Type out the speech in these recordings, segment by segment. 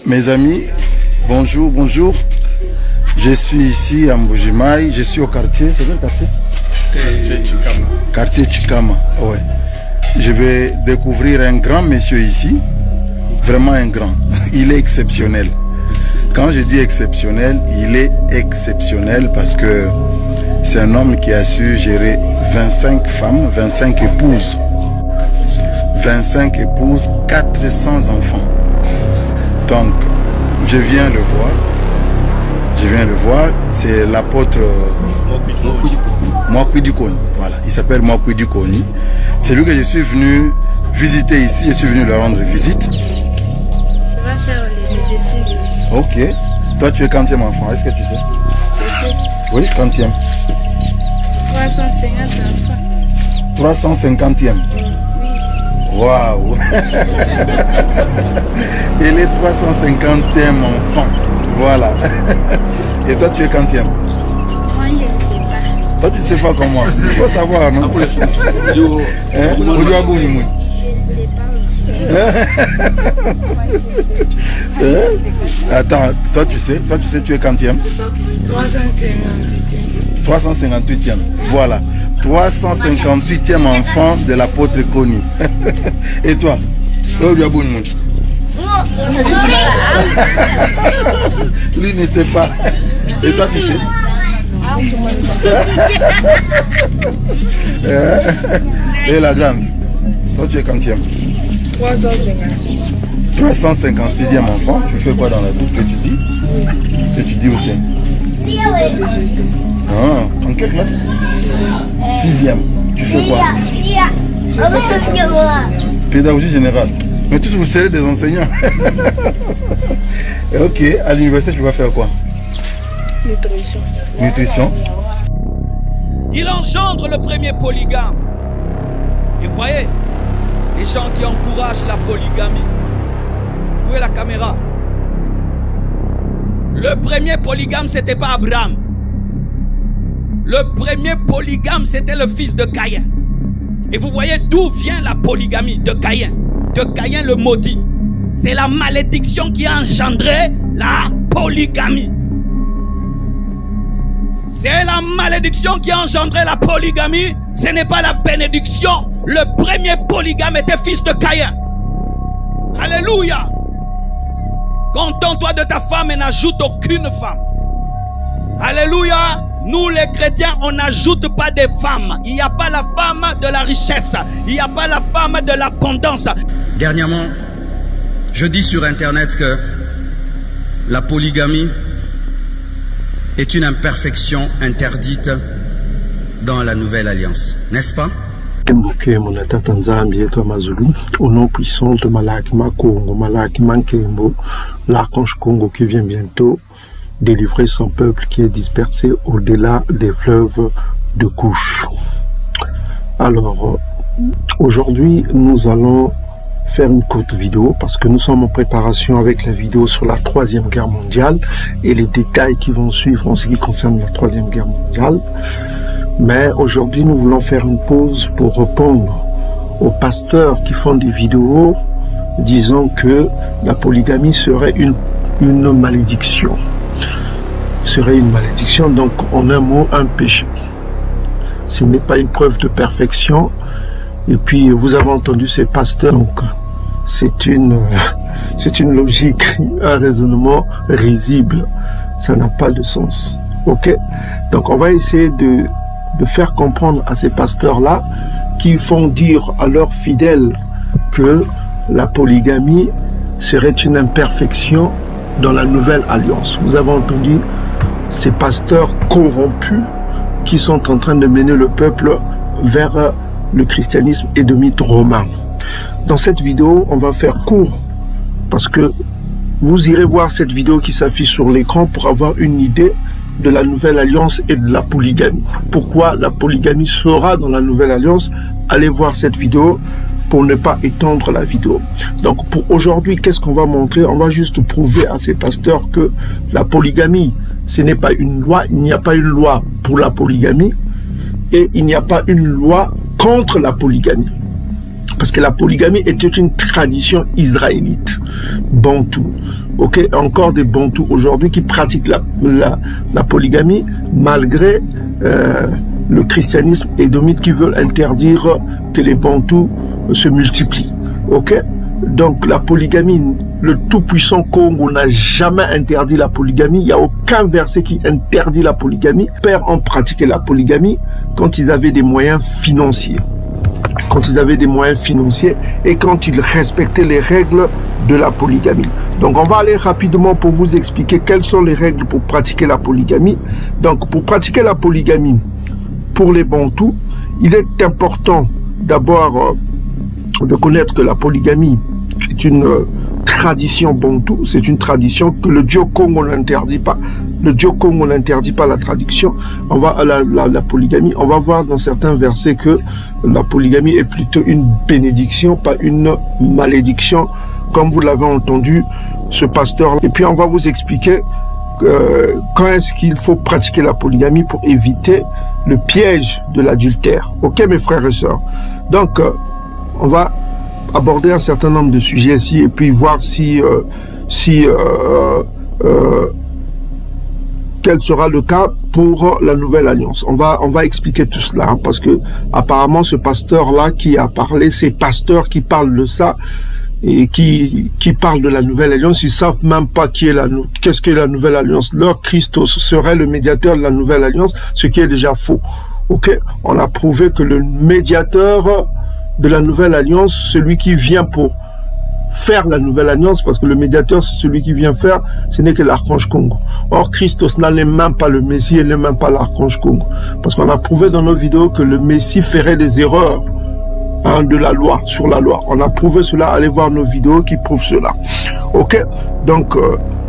Mes amis, bonjour, bonjour. Je suis ici à Mbujimayi, je suis au quartier, c'est quel quartier? Quartier Chikama, ouais. Je vais découvrir un grand monsieur ici, vraiment un grand. Il est exceptionnel. Quand je dis exceptionnel, il est exceptionnel parce que c'est un homme qui a su gérer 25 femmes, 25 épouses. 25 épouses, 400 enfants. Donc, je viens le voir. Je viens le voir. C'est l'apôtre Mwakwidikoni. Voilà, il s'appelle Mwakwidikoni. C'est lui que je suis venu visiter ici. Je suis venu leur rendre visite. Je vais faire les décès. Ok. Toi, tu es quantième enfant, est-ce que tu sais? Je sais. Oui, quantième. 350 enfants. 350e. Waouh. Il est 350e enfant. Voilà. Et toi, tu es quantième? Moi, je ne sais pas. Toi, tu ne sais pas comment. Il faut savoir, non? Je ne sais pas. Attends, toi, tu sais, tu es quantième? 358. 358e. Voilà. 358e enfant de l'apôtre Koni. Et toi? Lui ne sait pas. Et toi, tu sais? Et la grande? Toi, tu es quantième? 356e enfant. Tu fais quoi dans la vie? Que tu dis? Que tu dis aussi? Ah, en quelle classe? 6e. Tu fais quoi? Pédagogie générale. Mais tous vous serez des enseignants. Ok, à l'université, tu vas faire quoi? Nutrition. Nutrition. Il engendre le premier polygame. Et vous voyez, les gens qui encouragent la polygamie. Où est la caméra? Le premier polygame, c'était pas Abraham. Le premier polygame, c'était le fils de Caïn. Et vous voyez d'où vient la polygamie de Caïn. De Caïn le maudit. C'est la malédiction qui a engendré la polygamie. C'est la malédiction qui a engendré la polygamie. Ce n'est pas la bénédiction. Le premier polygame était fils de Caïn. Alléluia. Contente-toi de ta femme et n'ajoute aucune femme. Alléluia. Nous les chrétiens, on n'ajoute pas des femmes. Il n'y a pas la femme de la richesse. Il n'y a pas la femme de l'abondance. Dernièrement, je dis sur Internet que la polygamie est une imperfection interdite dans la nouvelle alliance. N'est-ce pas? Au nom puissant de Malakima Congo, Malakima Nkembo, l'archange Congo qui vient bientôt délivrer son peuple qui est dispersé au-delà des fleuves de couche. Alors, aujourd'hui, nous allons faire une courte vidéo parce que nous sommes en préparation avec la vidéo sur la 3e guerre mondiale et les détails qui vont suivre en ce qui concerne la 3e guerre mondiale. Mais aujourd'hui, nous voulons faire une pause pour répondre aux pasteurs qui font des vidéos disant que la polygamie serait une malédiction. Serait une malédiction, donc en un mot, un péché. Ce n'est pas une preuve de perfection. Et puis, vous avez entendu ces pasteurs, donc c'est une logique, un raisonnement risible. Ça n'a pas de sens. Ok? Donc, on va essayer de faire comprendre à ces pasteurs-là qui font dire à leurs fidèles que la polygamie serait une imperfection dans la nouvelle alliance. Vous avez entendu ces pasteurs corrompus qui sont en train de mener le peuple vers le christianisme et de mythes romains. Dans cette vidéo, on va faire court parce que vous irez voir cette vidéo qui s'affiche sur l'écran pour avoir une idée de la nouvelle alliance et de la polygamie. Pourquoi la polygamie sera dans la nouvelle alliance? Allez voir cette vidéo pour ne pas étendre la vidéo. Donc pour aujourd'hui, qu'est-ce qu'on va montrer? On va juste prouver à ces pasteurs que la polygamie, ce n'est pas une loi, il n'y a pas une loi pour la polygamie et il n'y a pas une loi contre la polygamie. Parce que la polygamie était une tradition israélite, bantou. Ok, encore des bantous aujourd'hui qui pratiquent la polygamie malgré le christianisme édomite qui veulent interdire que les bantous se multiplient. Ok, donc la polygamie, le tout-puissant Congo n'a jamais interdit la polygamie. Il n'y a aucun verset qui interdit la polygamie. Les pères ont pratiqué la polygamie quand ils avaient des moyens financiers. Quand ils avaient des moyens financiers et quand ils respectaient les règles de la polygamie. Donc on va aller rapidement pour vous expliquer quelles sont les règles pour pratiquer la polygamie. Donc pour pratiquer la polygamie pour les bantous, il est important d'abord de connaître que la polygamie est une tradition bantou, c'est une tradition que le Dieu Congo n'interdit pas. Le Dieu Congo n'interdit pas la traduction, la polygamie. On va voir dans certains versets que la polygamie est plutôt une bénédiction, pas une malédiction, comme vous l'avez entendu, ce pasteur. Et puis on va vous expliquer quand est-ce qu'il faut pratiquer la polygamie pour éviter le piège de l'adultère. Ok mes frères et sœurs. Donc on va aborder un certain nombre de sujets ici et puis voir quel sera le cas pour la nouvelle alliance. On va expliquer tout cela, hein, parce que apparemment ce pasteur-là qui a parlé, ces pasteurs qui parlent de ça et qui parlent de la nouvelle alliance, ils savent même pas qu'est-ce qu'est la nouvelle alliance. Leur Christos serait le médiateur de la nouvelle alliance, ce qui est déjà faux. Ok, on a prouvé que le médiateur de la nouvelle alliance, celui qui vient pour faire la nouvelle alliance, parce que le médiateur, c'est celui qui vient faire, ce n'est que l'archange Congo. Or, Christos n'est même pas le Messie, il n'est même pas l'archange Congo. Parce qu'on a prouvé dans nos vidéos que le Messie ferait des erreurs de la loi, sur la loi. On a prouvé cela, allez voir nos vidéos qui prouvent cela. Ok, donc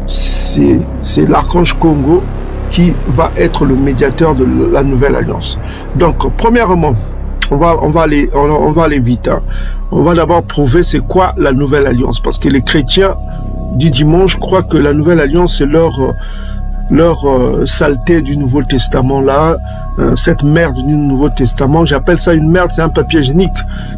c'est l'archange Congo qui va être le médiateur de la nouvelle alliance. Donc, premièrement, on va aller vite. Hein. On va d'abord prouver c'est quoi la nouvelle alliance. Parce que les chrétiens du dimanche croient que la nouvelle alliance, c'est leur saleté du Nouveau Testament là, cette merde du Nouveau Testament. J'appelle ça une merde, c'est un papier hygiénique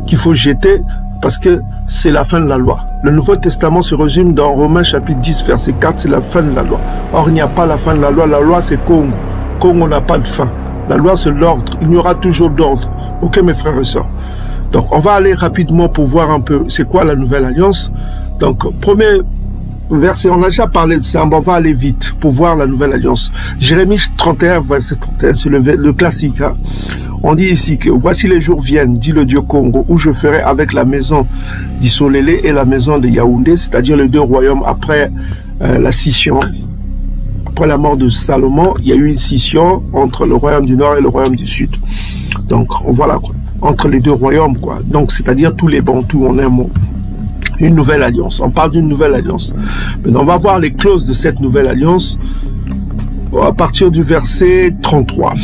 qu'il faut jeter parce que c'est la fin de la loi. Le Nouveau Testament se résume dans Romains chapitre 10 verset 4, c'est la fin de la loi. Or il n'y a pas la fin de la loi c'est Congo. Congo n'a pas de fin. La loi c'est l'ordre, il y aura toujours d'ordre. Ok mes frères et sœurs. Donc on va aller rapidement pour voir un peu c'est quoi la nouvelle alliance. Donc premier verset, on a déjà parlé de ça, mais on va aller vite pour voir la nouvelle alliance. Jérémie 31 verset 31, c'est le classique. Hein. On dit ici que voici les jours viennent, dit le Dieu Congo, où je ferai avec la maison d'Isolélé et la maison de Yaoundé, c'est-à-dire les deux royaumes après la scission. Après la mort de Salomon, il y a eu une scission entre le royaume du nord et le royaume du sud. Donc, voilà quoi. Entre les deux royaumes, quoi. Donc, c'est-à-dire tous les bantous en un mot. Une nouvelle alliance. On parle d'une nouvelle alliance. Maintenant, on va voir les clauses de cette nouvelle alliance à partir du verset 33.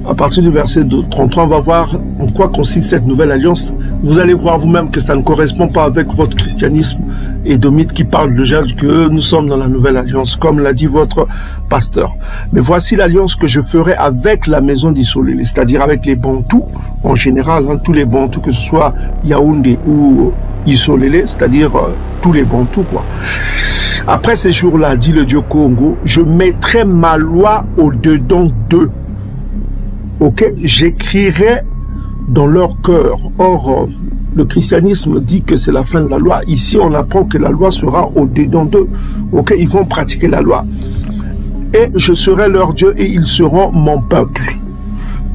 À partir du verset 33, on va voir en quoi consiste cette nouvelle alliance. Vous allez voir vous-même que ça ne correspond pas avec votre christianisme édomite qui parle déjà que nous sommes dans la nouvelle alliance, comme l'a dit votre pasteur. Mais voici l'alliance que je ferai avec la maison d'Isolélé, c'est-à-dire avec les bantous en général, hein, tous les bantous, que ce soit Yaoundé ou Isolélé, c'est-à-dire tous les bantous, quoi. Après ces jours-là, dit le Dieu Congo, je mettrai ma loi au-dedans d'eux. Ok, j'écrirai dans leur cœur. Or, le christianisme dit que c'est la fin de la loi. Ici, on apprend que la loi sera au-dedans d'eux. Ok, ils vont pratiquer la loi. Et je serai leur Dieu et ils seront mon peuple.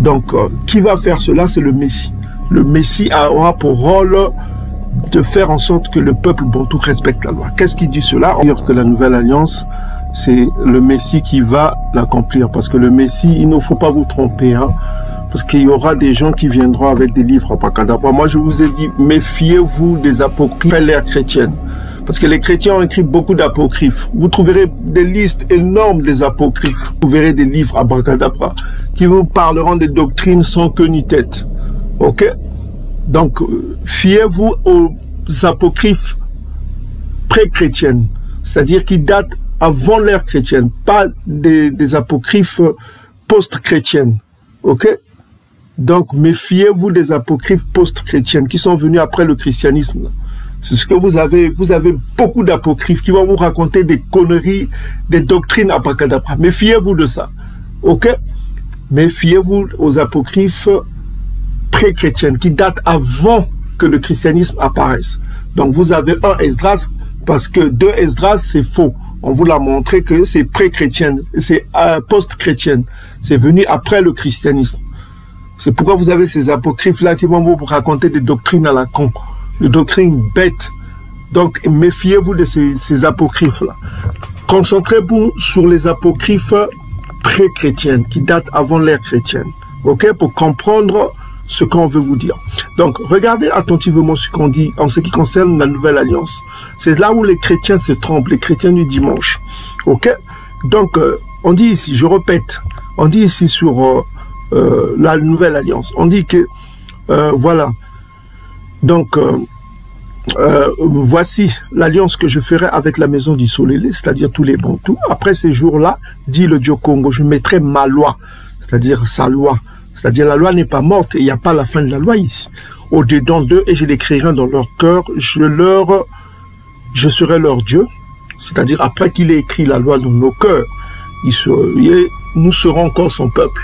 Donc, qui va faire cela? C'est le Messie. Le Messie aura pour rôle de faire en sorte que le peuple bantou respecte la loi. Qu'est-ce qui dit cela? On va dire que la nouvelle alliance, c'est le Messie qui va l'accomplir. Parce que le Messie, il ne faut pas vous tromper, hein. Parce qu'il y aura des gens qui viendront avec des livres abracadabra. Moi, je vous ai dit, méfiez-vous des apocryphes, l'ère chrétienne. Parce que les chrétiens ont écrit beaucoup d'apocryphes. Vous trouverez des listes énormes des apocryphes. Vous verrez des livres abracadabra qui vous parleront des doctrines sans queue ni tête. Ok? Donc, fiez-vous aux apocryphes pré-chrétiennes. C'est-à-dire qui datent avant l'ère chrétienne. Pas des apocryphes post-chrétiennes. Ok? Donc, méfiez-vous des apocryphes post-chrétiennes qui sont venus après le christianisme. C'est ce que vous avez beaucoup d'apocryphes qui vont vous raconter des conneries, des doctrines abracadabra. Méfiez-vous de ça. Ok? Méfiez-vous aux apocryphes pré-chrétiennes qui datent avant que le christianisme apparaisse. Donc, vous avez un Esdras, parce que deux Esdras, c'est faux. On vous l'a montré que c'est pré-chrétienne, c'est post-chrétienne. C'est venu après le christianisme. C'est pourquoi vous avez ces apocryphes-là qui vont vous raconter des doctrines à la con. Des doctrines bêtes. Donc, méfiez-vous de ces apocryphes-là. Concentrez-vous sur les apocryphes pré-chrétiennes, qui datent avant l'ère chrétienne. Ok? Pour comprendre ce qu'on veut vous dire. Donc, regardez attentivement ce qu'on dit en ce qui concerne la Nouvelle Alliance. C'est là où les chrétiens se trompent, les chrétiens du dimanche. Ok? Donc, on dit ici, je répète, on dit ici sur la Nouvelle Alliance, on dit que, voilà, donc, voici l'alliance que je ferai avec la maison d'Isolélé, c'est-à-dire tous les Bantous. Après ces jours-là, dit le Dieu Congo, je mettrai ma loi, c'est-à-dire sa loi. C'est-à-dire la loi n'est pas morte et il n'y a pas la fin de la loi ici. Au-dedans d'eux, et je l'écrirai dans leur cœur, je serai leur Dieu. C'est-à-dire après qu'il ait écrit la loi dans nos cœurs, nous serons encore son peuple.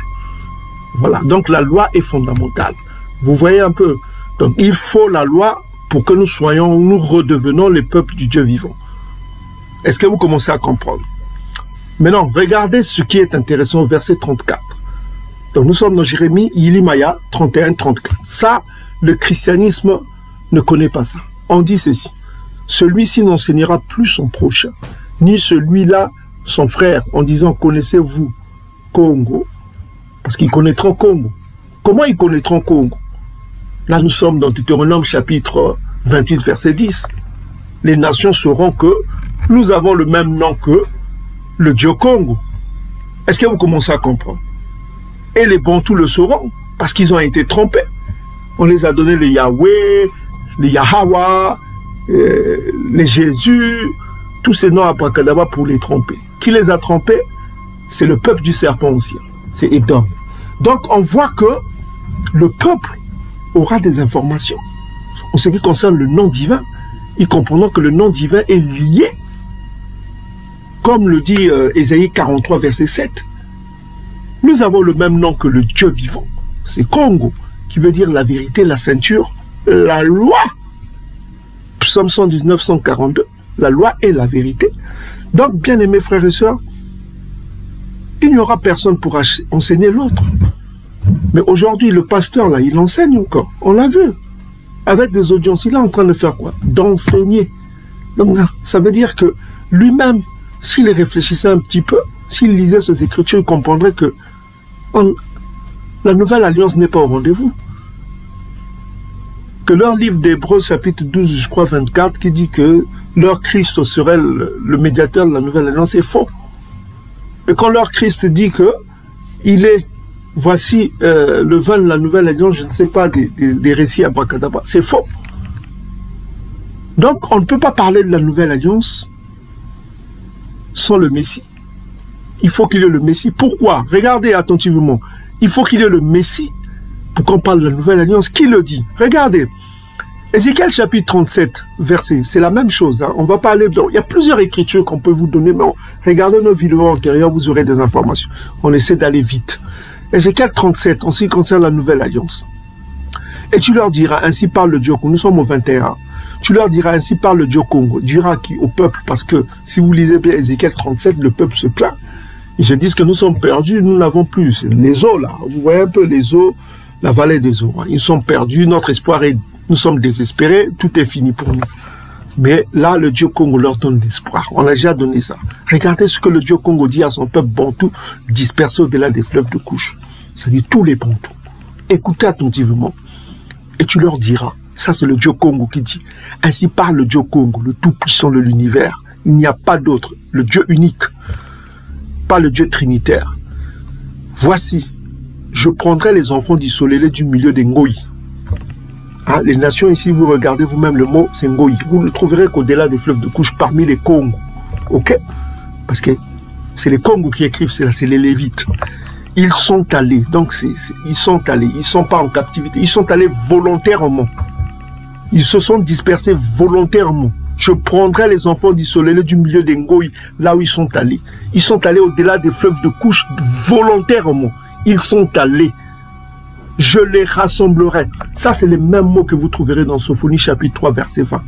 Voilà, donc la loi est fondamentale. Vous voyez un peu. Donc il faut la loi pour que nous redevenons les peuples du Dieu vivant. Est-ce que vous commencez à comprendre? Maintenant, regardez ce qui est intéressant au verset 34. Donc nous sommes dans Jérémie, Yilimaya 31-34. Ça, le christianisme ne connaît pas ça. On dit ceci. Celui-ci n'enseignera plus son prochain, ni celui-là son frère, en disant, connaissez-vous Congo? Parce qu'ils connaîtront Congo. Comment ils connaîtront Congo? Là, nous sommes dans Deutéronome chapitre 28, verset 10. Les nations sauront que nous avons le même nom que le Dieu Congo. Est-ce que vous commencez à comprendre? Et les Bantous le sauront, parce qu'ils ont été trompés. On les a donné les Yahweh, les Yahawa, les Jésus, tous ces noms abracadabra pour les tromper. Qui les a trompés? C'est le peuple du serpent au ciel. C'est Édom. Donc on voit que le peuple aura des informations. En ce qui concerne le nom divin, ils comprendront que le nom divin est lié. Comme le dit Ésaïe 43, verset 7. Nous avons le même nom que le Dieu vivant. C'est Congo, qui veut dire la vérité, la ceinture, la loi. Psaume 119, 142. La loi est la vérité. Donc, bien aimés frères et sœurs, il n'y aura personne pour enseigner l'autre. Mais aujourd'hui, le pasteur, là, il enseigne encore. On l'a vu. Avec des audiences, il est en train de faire quoi? D'enseigner. Donc, ça veut dire que lui-même, s'il réfléchissait un petit peu, s'il lisait ces écritures, il comprendrait que la Nouvelle Alliance n'est pas au rendez-vous. Que leur livre d'Hébreux, chapitre 12, je crois 24, qui dit que leur Christ serait le médiateur de la Nouvelle Alliance, c'est faux. Et quand leur Christ dit que il est, voici le vin de la Nouvelle Alliance, je ne sais pas, des récits abracadabra, c'est faux. Donc on ne peut pas parler de la Nouvelle Alliance sans le Messie. Il faut qu'il y ait le Messie. Pourquoi? Regardez attentivement. Il faut qu'il y ait le Messie pour qu'on parle de la Nouvelle Alliance. Qui le dit? Regardez. Ézéchiel chapitre 37, verset. C'est la même chose. Hein. On va pas aller dans... Il y a plusieurs écritures qu'on peut vous donner, mais regardez nos vidéos antérieures, vous aurez des informations. On essaie d'aller vite. Ézéchiel 37, en ce qui concerne la Nouvelle Alliance. Et tu leur diras, ainsi parle le Dieu Congo. Nous sommes au 21. Tu leur diras, ainsi parle le Dieu Congo. Dira qui au peuple, parce que si vous lisez bien Ézéchiel 37, le peuple se plaint. Ils se disent que nous sommes perdus, nous n'avons plus. C'est les eaux là, vous voyez un peu les eaux, la vallée des eaux. Hein. Ils sont perdus, notre espoir est, nous sommes désespérés, tout est fini pour nous. Mais là, le Dieu Congo leur donne l'espoir. On a déjà donné ça. Regardez ce que le Dieu Congo dit à son peuple bantou dispersé au-delà des fleuves de couche. C'est-à-dire tous les bantous. Écoutez attentivement. Et tu leur diras, ça c'est le Dieu Congo qui dit, ainsi parle le Dieu Congo, le tout-puissant de l'univers. Il n'y a pas d'autre, le Dieu unique. Pas le Dieu trinitaire. Voici, je prendrai les enfants d'Isolélé du milieu des Ngoï. Hein, les nations ici, vous regardez vous-même le mot, c'est Ngoï. Vous le trouverez qu'au-delà des fleuves de couche, parmi les Congos. Ok? Parce que c'est les Congos qui écrivent cela, c'est les Lévites. Ils sont allés, donc ils sont allés, ils ne sont pas en captivité, ils sont allés volontairement. Ils se sont dispersés volontairement. Je prendrai les enfants d'Isolélé du milieu des Ngoï, là où ils sont allés. Ils sont allés au-delà des fleuves de couche volontairement. Ils sont allés. Je les rassemblerai. Ça, c'est les mêmes mots que vous trouverez dans Sophonie chapitre 3, verset 20.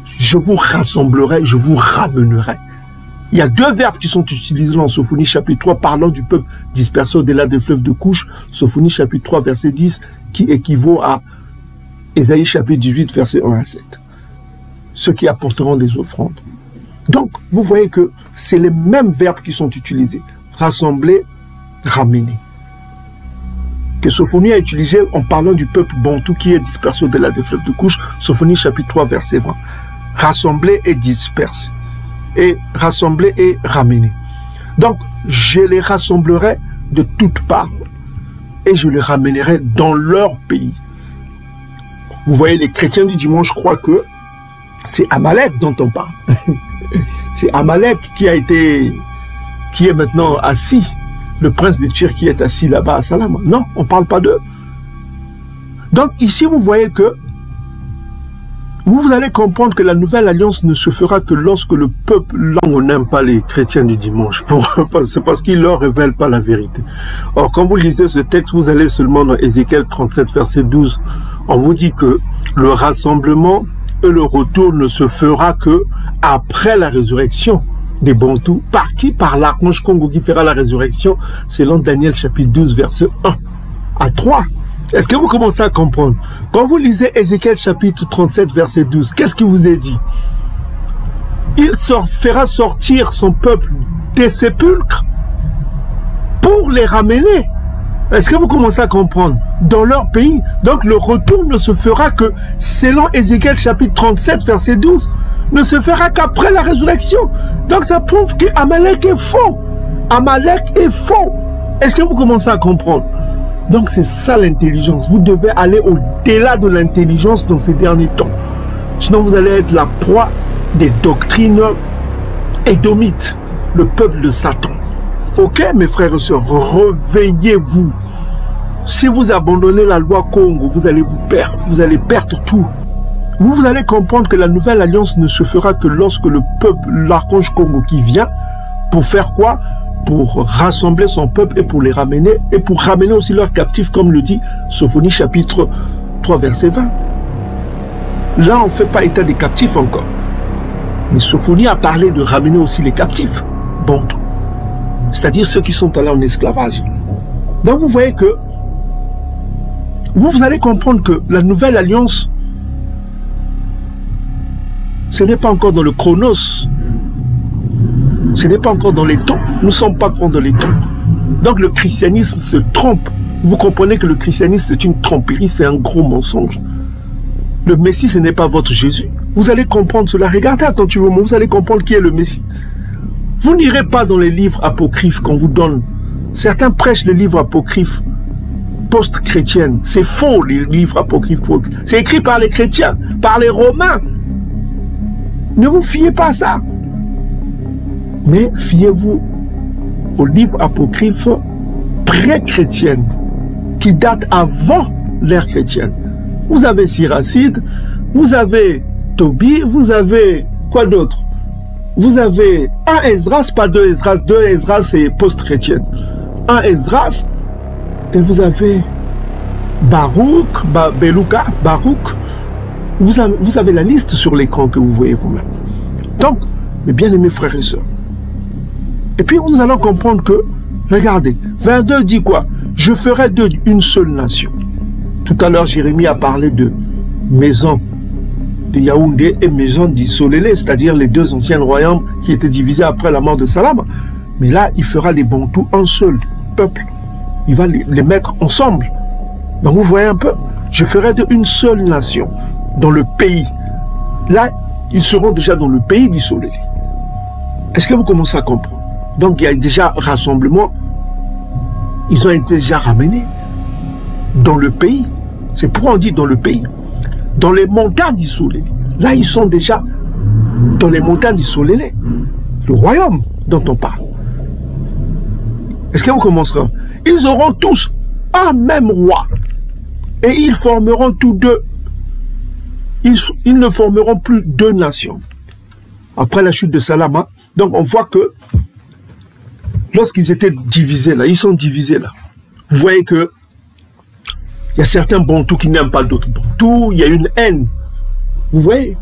Je vous rassemblerai, je vous ramènerai. Il y a deux verbes qui sont utilisés dans Sophonie chapitre 3 parlant du peuple dispersé au-delà des fleuves de couche. Sophonie chapitre 3 verset 10 qui équivaut à Ésaïe chapitre 18 verset 1 à 7. Ceux qui apporteront des offrandes. Donc, vous voyez que c'est les mêmes verbes qui sont utilisés. Rassembler, ramener. Que Sophonie a utilisé en parlant du peuple bantou qui est dispersé au-delà des fleuves de couche. Sophonie chapitre 3 verset 20. Rassembler et disperser. Et rassembler et ramener. Donc, je les rassemblerai de toutes parts et je les ramènerai dans leur pays. Vous voyez, les chrétiens du dimanche croient que c'est Amalek dont on parle. C'est Amalek qui est maintenant assis, le prince des Tyr qui est assis là-bas à Salama. Non, on ne parle pas d'eux. Donc ici, vous voyez que vous allez comprendre que la nouvelle alliance ne se fera que lorsque le peuple, là on n'aime pas les chrétiens du dimanche, c'est parce qu'ils ne leur révèlent pas la vérité. Or, quand vous lisez ce texte, vous allez seulement dans Ézéchiel 37, verset 12, on vous dit que le rassemblement et le retour ne se fera que après la résurrection des Bantous. Par qui? Par l'archange Congo qui fera la résurrection, selon Daniel chapitre 12, verset 1 à 3. Est-ce que vous commencez à comprendre? Quand vous lisez Ézéchiel chapitre 37, verset 12, qu'est-ce qu'il vous est dit? Il fera sortir son peuple des sépulcres pour les ramener. Est-ce que vous commencez à comprendre? Dans leur pays. Donc le retour ne se fera que, selon Ézéchiel chapitre 37, verset 12, ne se fera qu'après la résurrection. Donc ça prouve que Amalek est faux. Amalek est faux. Est-ce que vous commencez à comprendre? Donc c'est ça l'intelligence. Vous devez aller au-delà de l'intelligence dans ces derniers temps. Sinon vous allez être la proie des doctrines édomites, le peuple de Satan. Ok mes frères et sœurs, réveillez-vous. Si vous abandonnez la loi Congo, vous allez vous perdre. Vous allez perdre tout. Vous allez comprendre que la nouvelle alliance ne se fera que lorsque le peuple, l'archange Congo qui vient, pour faire quoi? Pour rassembler son peuple et pour les ramener, et pour ramener aussi leurs captifs, comme le dit Sophonie chapitre 3, verset 20. Là, on ne fait pas état des captifs encore. Mais Sophonie a parlé de ramener aussi les captifs, Bantou. C'est-à-dire ceux qui sont allés en esclavage. Donc vous voyez que vous allez comprendre que la nouvelle alliance, ce n'est pas encore dans le chronos. Ce n'est pas encore dans les temps. Nous ne sommes pas encore dans les temps. Donc le christianisme se trompe. Vous comprenez que le christianisme c'est une tromperie, c'est un gros mensonge. Le Messie ce n'est pas votre Jésus. Vous allez comprendre cela. Regardez attentivement, vous allez comprendre qui est le Messie. Vous n'irez pas dans les livres apocryphes qu'on vous donne. Certains prêchent les livres apocryphes post-chrétiennes. C'est faux les livres apocryphes. C'est écrit par les chrétiens, par les Romains. Ne vous fiez pas à ça. Mais fiez-vous aux livres apocryphes pré-chrétiennes qui datent avant l'ère chrétienne. Vous avez Siracide, vous avez Tobie, vous avez quoi d'autre? Vous avez un Esdras, pas deux Esdras. Deux Esdras, c'est post-chrétienne. Un Esdras, et vous avez Baruch, Beluka, Baruch. Vous avez la liste sur l'écran que vous voyez vous-même. Donc, mes bien-aimés frères et sœurs, et puis nous allons comprendre que, regardez, 22 dit quoi? Je ferai d'eux une seule nation. Tout à l'heure, Jérémie a parlé de maison de Yaoundé et maison d'Isolélé, c'est-à-dire les deux anciens royaumes qui étaient divisés après la mort de Salama. Mais là, il fera les Bantous un seul peuple. Il va les mettre ensemble. Donc vous voyez un peu, je ferai d'eux une seule nation dans le pays. Là, ils seront déjà dans le pays d'Isolélé. Est-ce que vous commencez à comprendre? Donc il y a déjà rassemblement. Ils ont été déjà ramenés dans le pays. C'est pourquoi on dit dans le pays. Dans les montagnes d'Isolélé. Là, ils sont déjà dans les montagnes d'Isolélé. Le royaume dont on parle. Est-ce que vous commencerez? Ils auront tous un même roi. Et ils formeront tous deux. Ils ne formeront plus deux nations. Après la chute de Salama, donc on voit que lorsqu'ils étaient divisés là, ils sont divisés là. Vous voyez que il y a certains Bantous qui n'aiment pas d'autres Bantous, il y a une haine. Vous voyez?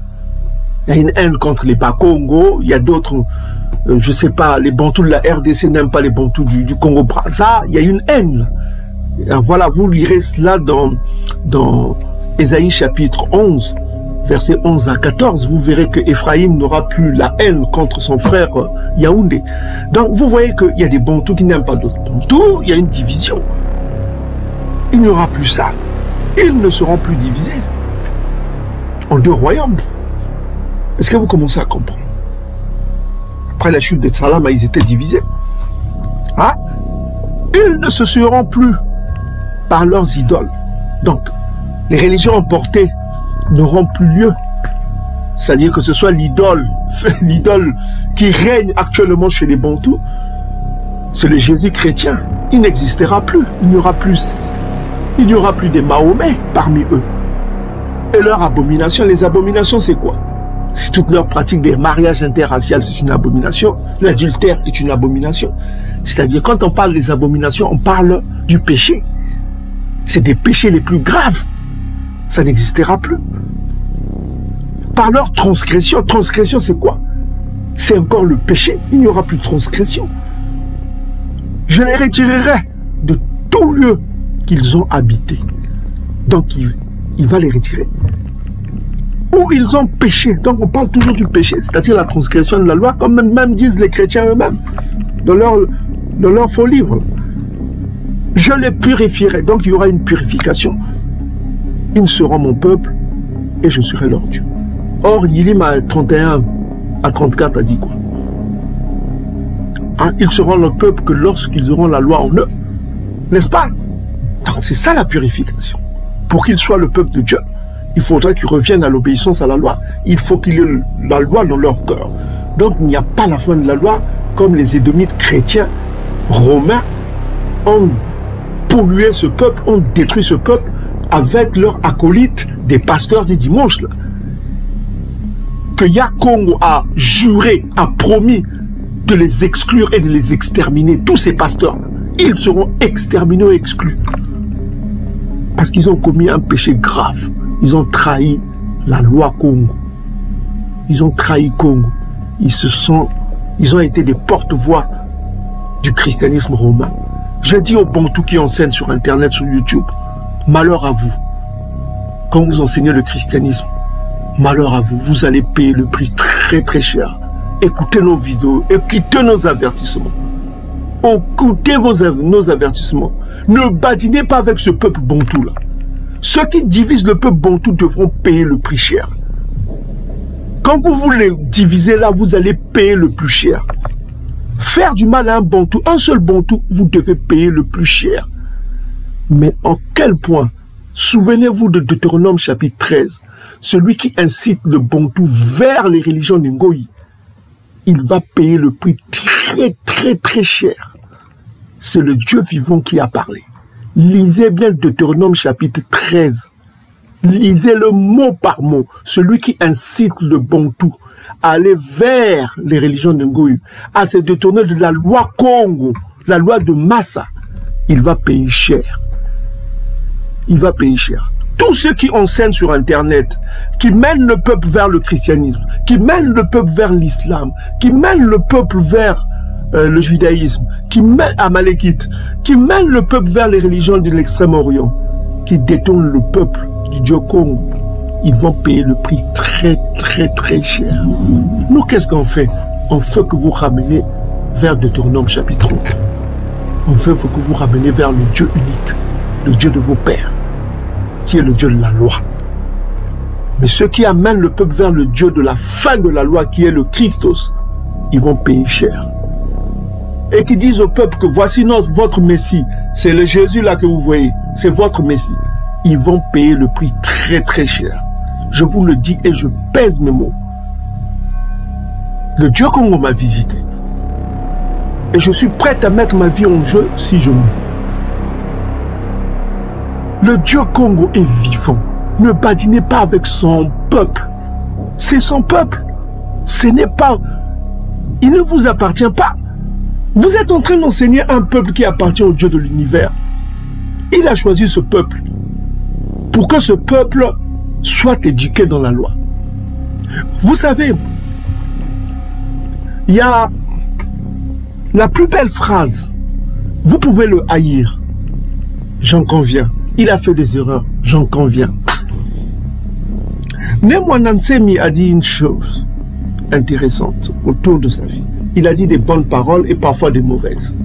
Il y a une haine contre les Bas-Congo, il y a d'autres, je ne sais pas, les Bantous de la RDC n'aiment pas les Bantous du Congo-Brazza, il y a une haine. Alors voilà, vous lirez cela dans Ésaïe chapitre 11, versets 11 à 14, vous verrez que Ephraïm n'aura plus la haine contre son frère Yaoundé. Donc vous voyez qu'il y a des Bantous qui n'aiment pas d'autres Bantous, il y a une division. Il n'y aura plus ça. Ils ne seront plus divisés en deux royaumes. Est-ce que vous commencez à comprendre? Après la chute de Salama, ils étaient divisés. Ah, ils ne se seront plus par leurs idoles. Donc, les religions emportées n'auront plus lieu. C'est-à-dire que ce soit l'idole qui règne actuellement chez les Bantous, c'est le Jésus chrétien. Il n'existera plus. Il n'y aura plus des Mahomet parmi eux. Et leur abomination, les abominations, c'est quoi? C'est toute leur pratique des mariages interraciaux, c'est une abomination. L'adultère est une abomination. C'est-à-dire, quand on parle des abominations, on parle du péché. C'est des péchés les plus graves. Ça n'existera plus. Par leur transgression, transgression c'est quoi? C'est encore le péché. Il n'y aura plus de transgression. Je les retirerai de tout lieu qu'ils ont habité. Donc il va les retirer. Où ils ont péché. Donc on parle toujours du péché, c'est-à-dire la transgression de la loi, comme même disent les chrétiens eux-mêmes, dans leur faux livre. Je les purifierai. Donc il y aura une purification. Ils seront mon peuple et je serai leur Dieu. Or, Yilim à 31, à 34 a dit quoi? Hein? Ils seront le peuple que lorsqu'ils auront la loi en eux. N'est-ce pas? Donc c'est ça la purification. Pour qu'ils soient le peuple de Dieu, il faudra qu'ils reviennent à l'obéissance à la loi. Il faut qu'il y ait la loi dans leur cœur. Donc il n'y a pas la fin de la loi comme les Édomites chrétiens, romains, ont pollué ce peuple, ont détruit ce peuple avec leurs acolytes, des pasteurs du dimanche. Là. Que Yakongo a juré, a promis de les exclure et de les exterminer. Tous ces pasteurs-là, ils seront exterminés et exclus. Parce qu'ils ont commis un péché grave. Ils ont trahi la loi Congo. Ils ont trahi Congo. Ils ont été des porte-voix du christianisme romain. Je dis aux Bantous qui enseignent sur Internet, sur YouTube, malheur à vous. Quand vous enseignez le christianisme, malheur à vous. Vous allez payer le prix très très cher. Écoutez nos vidéos, écoutez nos avertissements. Écoutez nos avertissements. Ne badinez pas avec ce peuple Bantou là. Ceux qui divisent le peuple Bantou devront payer le prix cher. Quand vous voulez diviser là, vous allez payer le plus cher. Faire du mal à un Bantou, un seul Bantou, vous devez payer le plus cher. Mais en quel point? Souvenez-vous de Deutéronome chapitre 13. Celui qui incite le Bantou vers les religions Ngoyi, il va payer le prix très très très cher. C'est le Dieu vivant qui a parlé. Lisez bien Deutéronome chapitre 13. Lisez-le mot par mot. Celui qui incite le Bantou à aller vers les religions Ngoyi, à se détourner de la loi Congo, la loi de Massa, il va payer cher. Il va payer cher. Tous ceux qui enseignent sur Internet, qui mènent le peuple vers le christianisme, qui mènent le peuple vers l'islam, qui mènent le peuple vers le judaïsme, qui mènent Amalekite, qui mènent le peuple vers les religions de l'extrême-orient, qui détournent le peuple du Dieu Congo, ils vont payer le prix très très très cher. Nous, qu'est-ce qu'on fait? On fait que vous ramenez vers Deutéronome chapitre 30. On fait que vous ramenez vers le Dieu unique, le Dieu de vos pères, qui est le Dieu de la loi. Mais ceux qui amènent le peuple vers le Dieu de la fin de la loi, qui est le Christos, ils vont payer cher. Et qui disent au peuple que voici votre Messie, c'est le Jésus là que vous voyez, c'est votre Messie. Ils vont payer le prix très très cher. Je vous le dis et je pèse mes mots. Le Dieu Congo m'a visité. Et je suis prêt à mettre ma vie en jeu si je meurs. Le Dieu Congo est vivant. Ne badinez pas avec son peuple. C'est son peuple. Ce n'est pas... Il ne vous appartient pas. Vous êtes en train d'enseigner un peuple qui appartient au Dieu de l'univers. Il a choisi ce peuple pour que ce peuple soit éduqué dans la loi. Vous savez, il y a la plus belle phrase. Vous pouvez le haïr. J'en conviens. Il a fait des erreurs. J'en conviens. Némoina Nsemi a dit une chose intéressante autour de sa vie. Il a dit des bonnes paroles et parfois des mauvaises.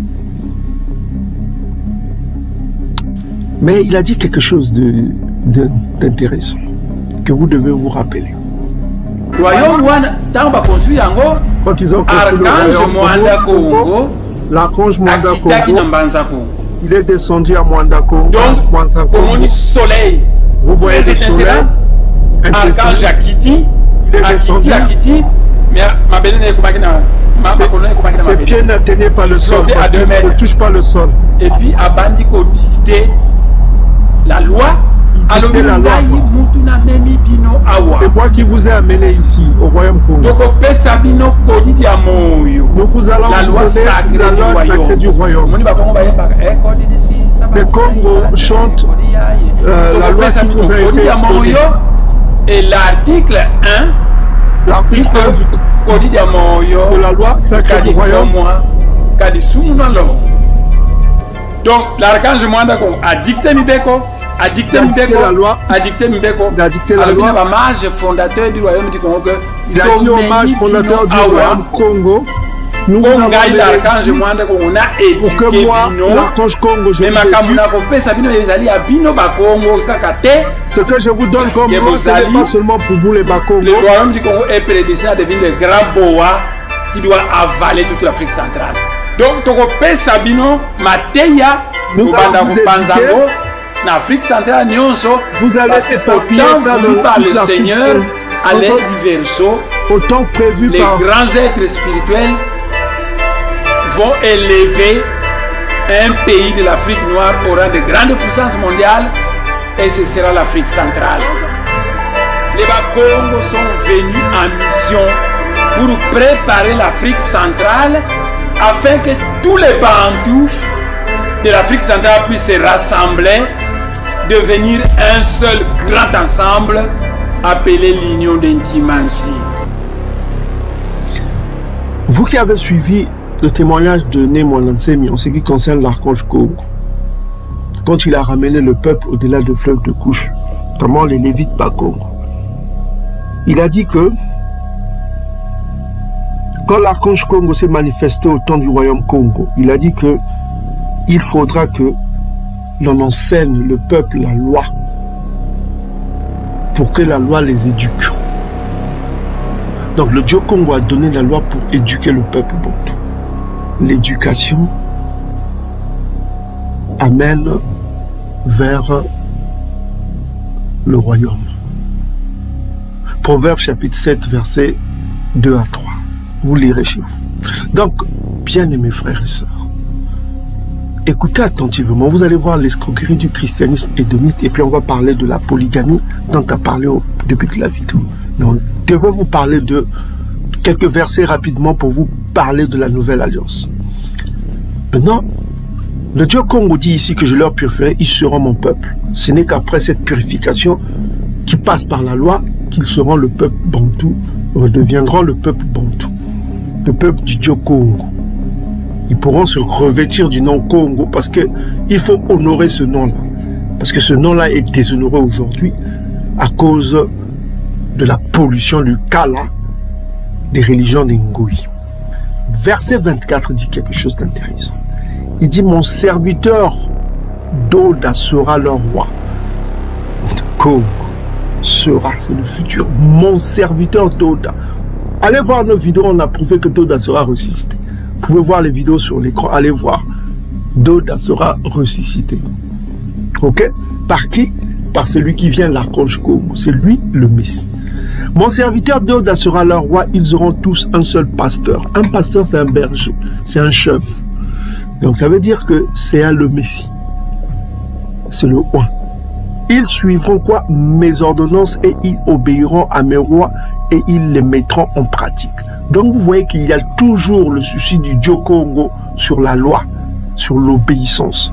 Mais il a dit quelque chose d'intéressant que vous devez vous rappeler. Quand ils ont construit le Congo, l'archange Mwanda Congo, il est descendu à Mwanda Congo. Donc, au soleil, vous voyez le soleil. Archange Akiti, Akiti, mais ma belle n'est pas ses pieds n'atteignaient pas le sol, parce qu'il ne touche pas le sol. Et puis, Abandi ko dicté la loi. C'est moi qui vous ai amené ici, au royaume Congo. Nous vous allons la loi sacrée du royaume. Le Congo chante la loi qui vous a été donnée. Et l'article 1, l'article 1 de la loi sacrée du royaume. Donc, l'archange Mwanda a dicté Mibeko, a dicté la loi, a dicté Mibeko, il a dicté la loi. Hommage fondateur du royaume du Congo. Il a dit hommage fondateur du royaume Congo. Nous avons l'archange Mwanda on a éduqué pour que moi, l'archange Congo, je ce que je vous donne comme loi, ce n'est pas seulement pour vous les Bakongo. Le royaume du Congo est prédestiné à devenir le grand boa qui doit avaler toute l'Afrique centrale. Donc, Tokope Sabino, Mateya, nous allons vous Panzango, l'Afrique centrale, vous allez éparpiller ça par le Seigneur à l'aide du verso. Autant prévu les par... grands êtres spirituels vont élever un pays de l'Afrique noire au rang de grande puissance mondiale et ce sera l'Afrique centrale. Les Bakongo sont venus en mission pour préparer l'Afrique centrale afin que tous les Bantous de l'Afrique centrale puissent se rassembler, devenir un seul grand ensemble appelé l'Union d'Intimancy. Vous qui avez suivi le témoignage de Némoina Nsemi en ce qui concerne l'archange Congo, quand il a ramené le peuple au-delà du fleuve de Couche, notamment les Lévites Bakongo, il a dit que quand l'archange Congo s'est manifesté au temps du royaume Congo, il a dit que il faudra que l'on enseigne le peuple la loi pour que la loi les éduque. Donc le Dieu Congo a donné la loi pour éduquer le peuple bantou. L'éducation amène vers le royaume. Proverbe chapitre 7, versets 2 à 3. Vous lirez chez vous. Donc, bien-aimés frères et sœurs, écoutez attentivement. Vous allez voir l'escroquerie du christianisme édomite et puis on va parler de la polygamie dont tu as parlé au début de la vidéo. Donc, je vais vous parler de quelques versets rapidement pour vous parler de la nouvelle alliance. Maintenant, le Dieu Congo dit ici que je leur purifierai, ils seront mon peuple. Ce n'est qu'après cette purification qui passe par la loi qu'ils seront le peuple bantou, redeviendront le peuple bantou, le peuple du Dieu Congo. Ils pourront se revêtir du nom Congo parce qu'il faut honorer ce nom-là. Parce que ce nom-là est déshonoré aujourd'hui à cause de la pollution du Kala des religions d'Ingoui. Verset 24 dit quelque chose d'intéressant. Il dit, mon serviteur Doda sera leur roi. Congo sera, c'est le futur. Mon serviteur Doda. Allez voir nos vidéos, on a prouvé que Doda sera ressuscité. Vous pouvez voir les vidéos sur l'écran, allez voir. Doda sera ressuscité. Ok? Par qui? Par celui qui vient, l'archange Congo. C'est lui le Messie. Mon serviteur Doda sera leur roi, ils auront tous un seul pasteur. Un pasteur, c'est un berger, c'est un chef. Donc ça veut dire que c'est le Messie. C'est le roi. Ils suivront quoi? Mes ordonnances et ils obéiront à mes rois et ils les mettront en pratique. Donc vous voyez qu'il y a toujours le souci du Dieu Congo sur la loi, sur l'obéissance.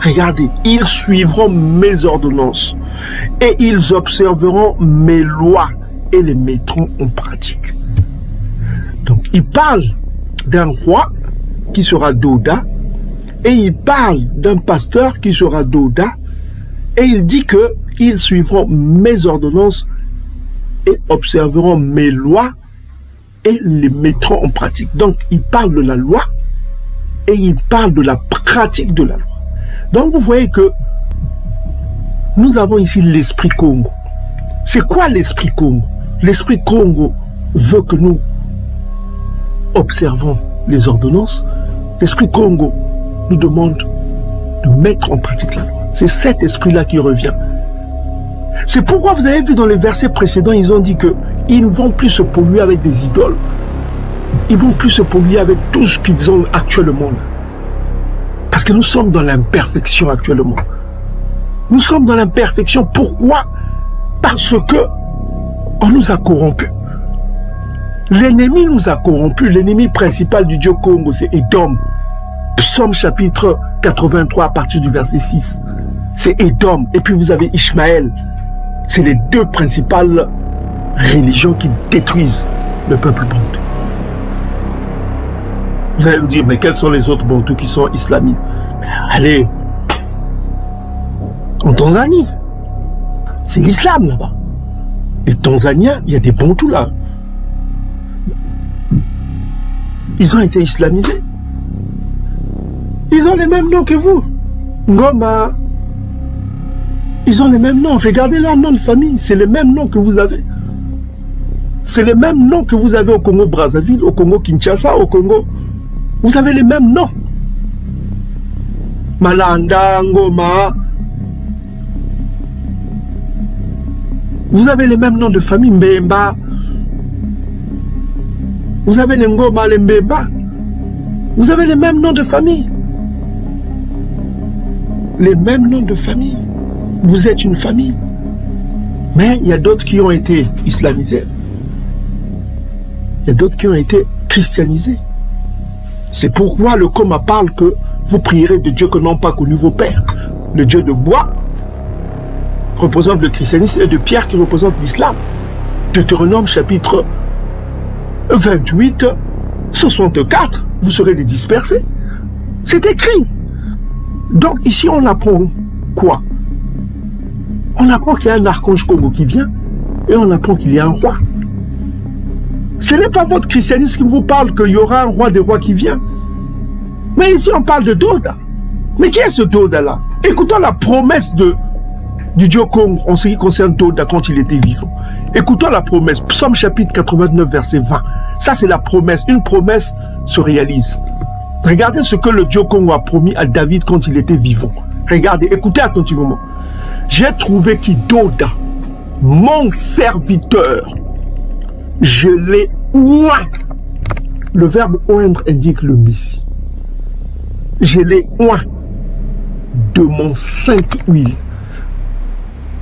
Regardez, ils suivront mes ordonnances et ils observeront mes lois et les mettront en pratique. Donc il parle d'un roi qui sera Doda et il parle d'un pasteur qui sera Doda et il dit que ils suivront mes ordonnances et observeront mes lois et les mettront en pratique. Donc il parle de la loi et il parle de la pratique de la loi. Donc vous voyez que nous avons ici l'esprit Congo. C'est quoi l'esprit Congo? L'esprit Congo veut que nous observons les ordonnances. L'esprit Congo nous demande de mettre en pratique la loi. C'est cet esprit-là qui revient. C'est pourquoi vous avez vu dans les versets précédents, ils ont dit qu'ils ne vont plus se polluer avec des idoles. Ils ne vont plus se polluer avec tout ce qu'ils ont actuellement là. Parce que nous sommes dans l'imperfection actuellement. Nous sommes dans l'imperfection. Pourquoi? Parce que on nous a corrompus. L'ennemi nous a corrompus. L'ennemi principal du Dieu Congo, c'est Édom. Psaume chapitre 83 à partir du verset 6. C'est Édom. Et puis vous avez Ishmaël. C'est les deux principales religions qui détruisent le peuple bantou. Vous allez vous dire, mais quels sont les autres bantous qui sont islamiques? Allez, en Tanzanie, c'est l'islam là-bas. Les Tanzaniens, il y a des bantous là. Ils ont été islamisés. Ils ont les mêmes noms que vous. Ngoma. Ils ont les mêmes noms. Regardez leurs noms de famille. C'est les mêmes noms que vous avez. C'est les mêmes noms que vous avez au Congo-Brazzaville, au Congo-Kinshasa, au Congo. Vous avez les mêmes noms. Malanda, Ngoma. Vous avez les mêmes noms de famille, Mbemba. Vous avez les Ngoma, les Mbemba. Vous avez les mêmes noms de famille. Les mêmes noms de famille. Vous êtes une famille. Mais il y a d'autres qui ont été islamisés. Il y a d'autres qui ont été christianisés. C'est pourquoi le Coma parle que vous prierez de Dieu que n'ont pas connu vos pères. Le Dieu de bois représente le christianisme et de pierre qui représente l'islam. Deutéronome chapitre 28, 64, vous serez des dispersés. C'est écrit. Donc ici on apprend quoi? On apprend qu'il y a un archange Congo qui vient et on apprend qu'il y a un roi. Ce n'est pas votre christianisme qui vous parle qu'il y aura un roi des rois qui vient. Mais ici on parle de Doda. Mais qui est ce Doda là? Écoutons la promesse du Dieu Congo en ce qui concerne Doda quand il était vivant. Écoutons la promesse. Psaume chapitre 89 verset 20. Ça c'est la promesse. Une promesse se réalise. Regardez ce que le Dieu Congo a promis à David quand il était vivant. Regardez, écoutez attentivement. J'ai trouvé qui Doda, mon serviteur, je l'ai oint. Le verbe oindre indique le Messie. Je l'ai oint de mon sainte huile.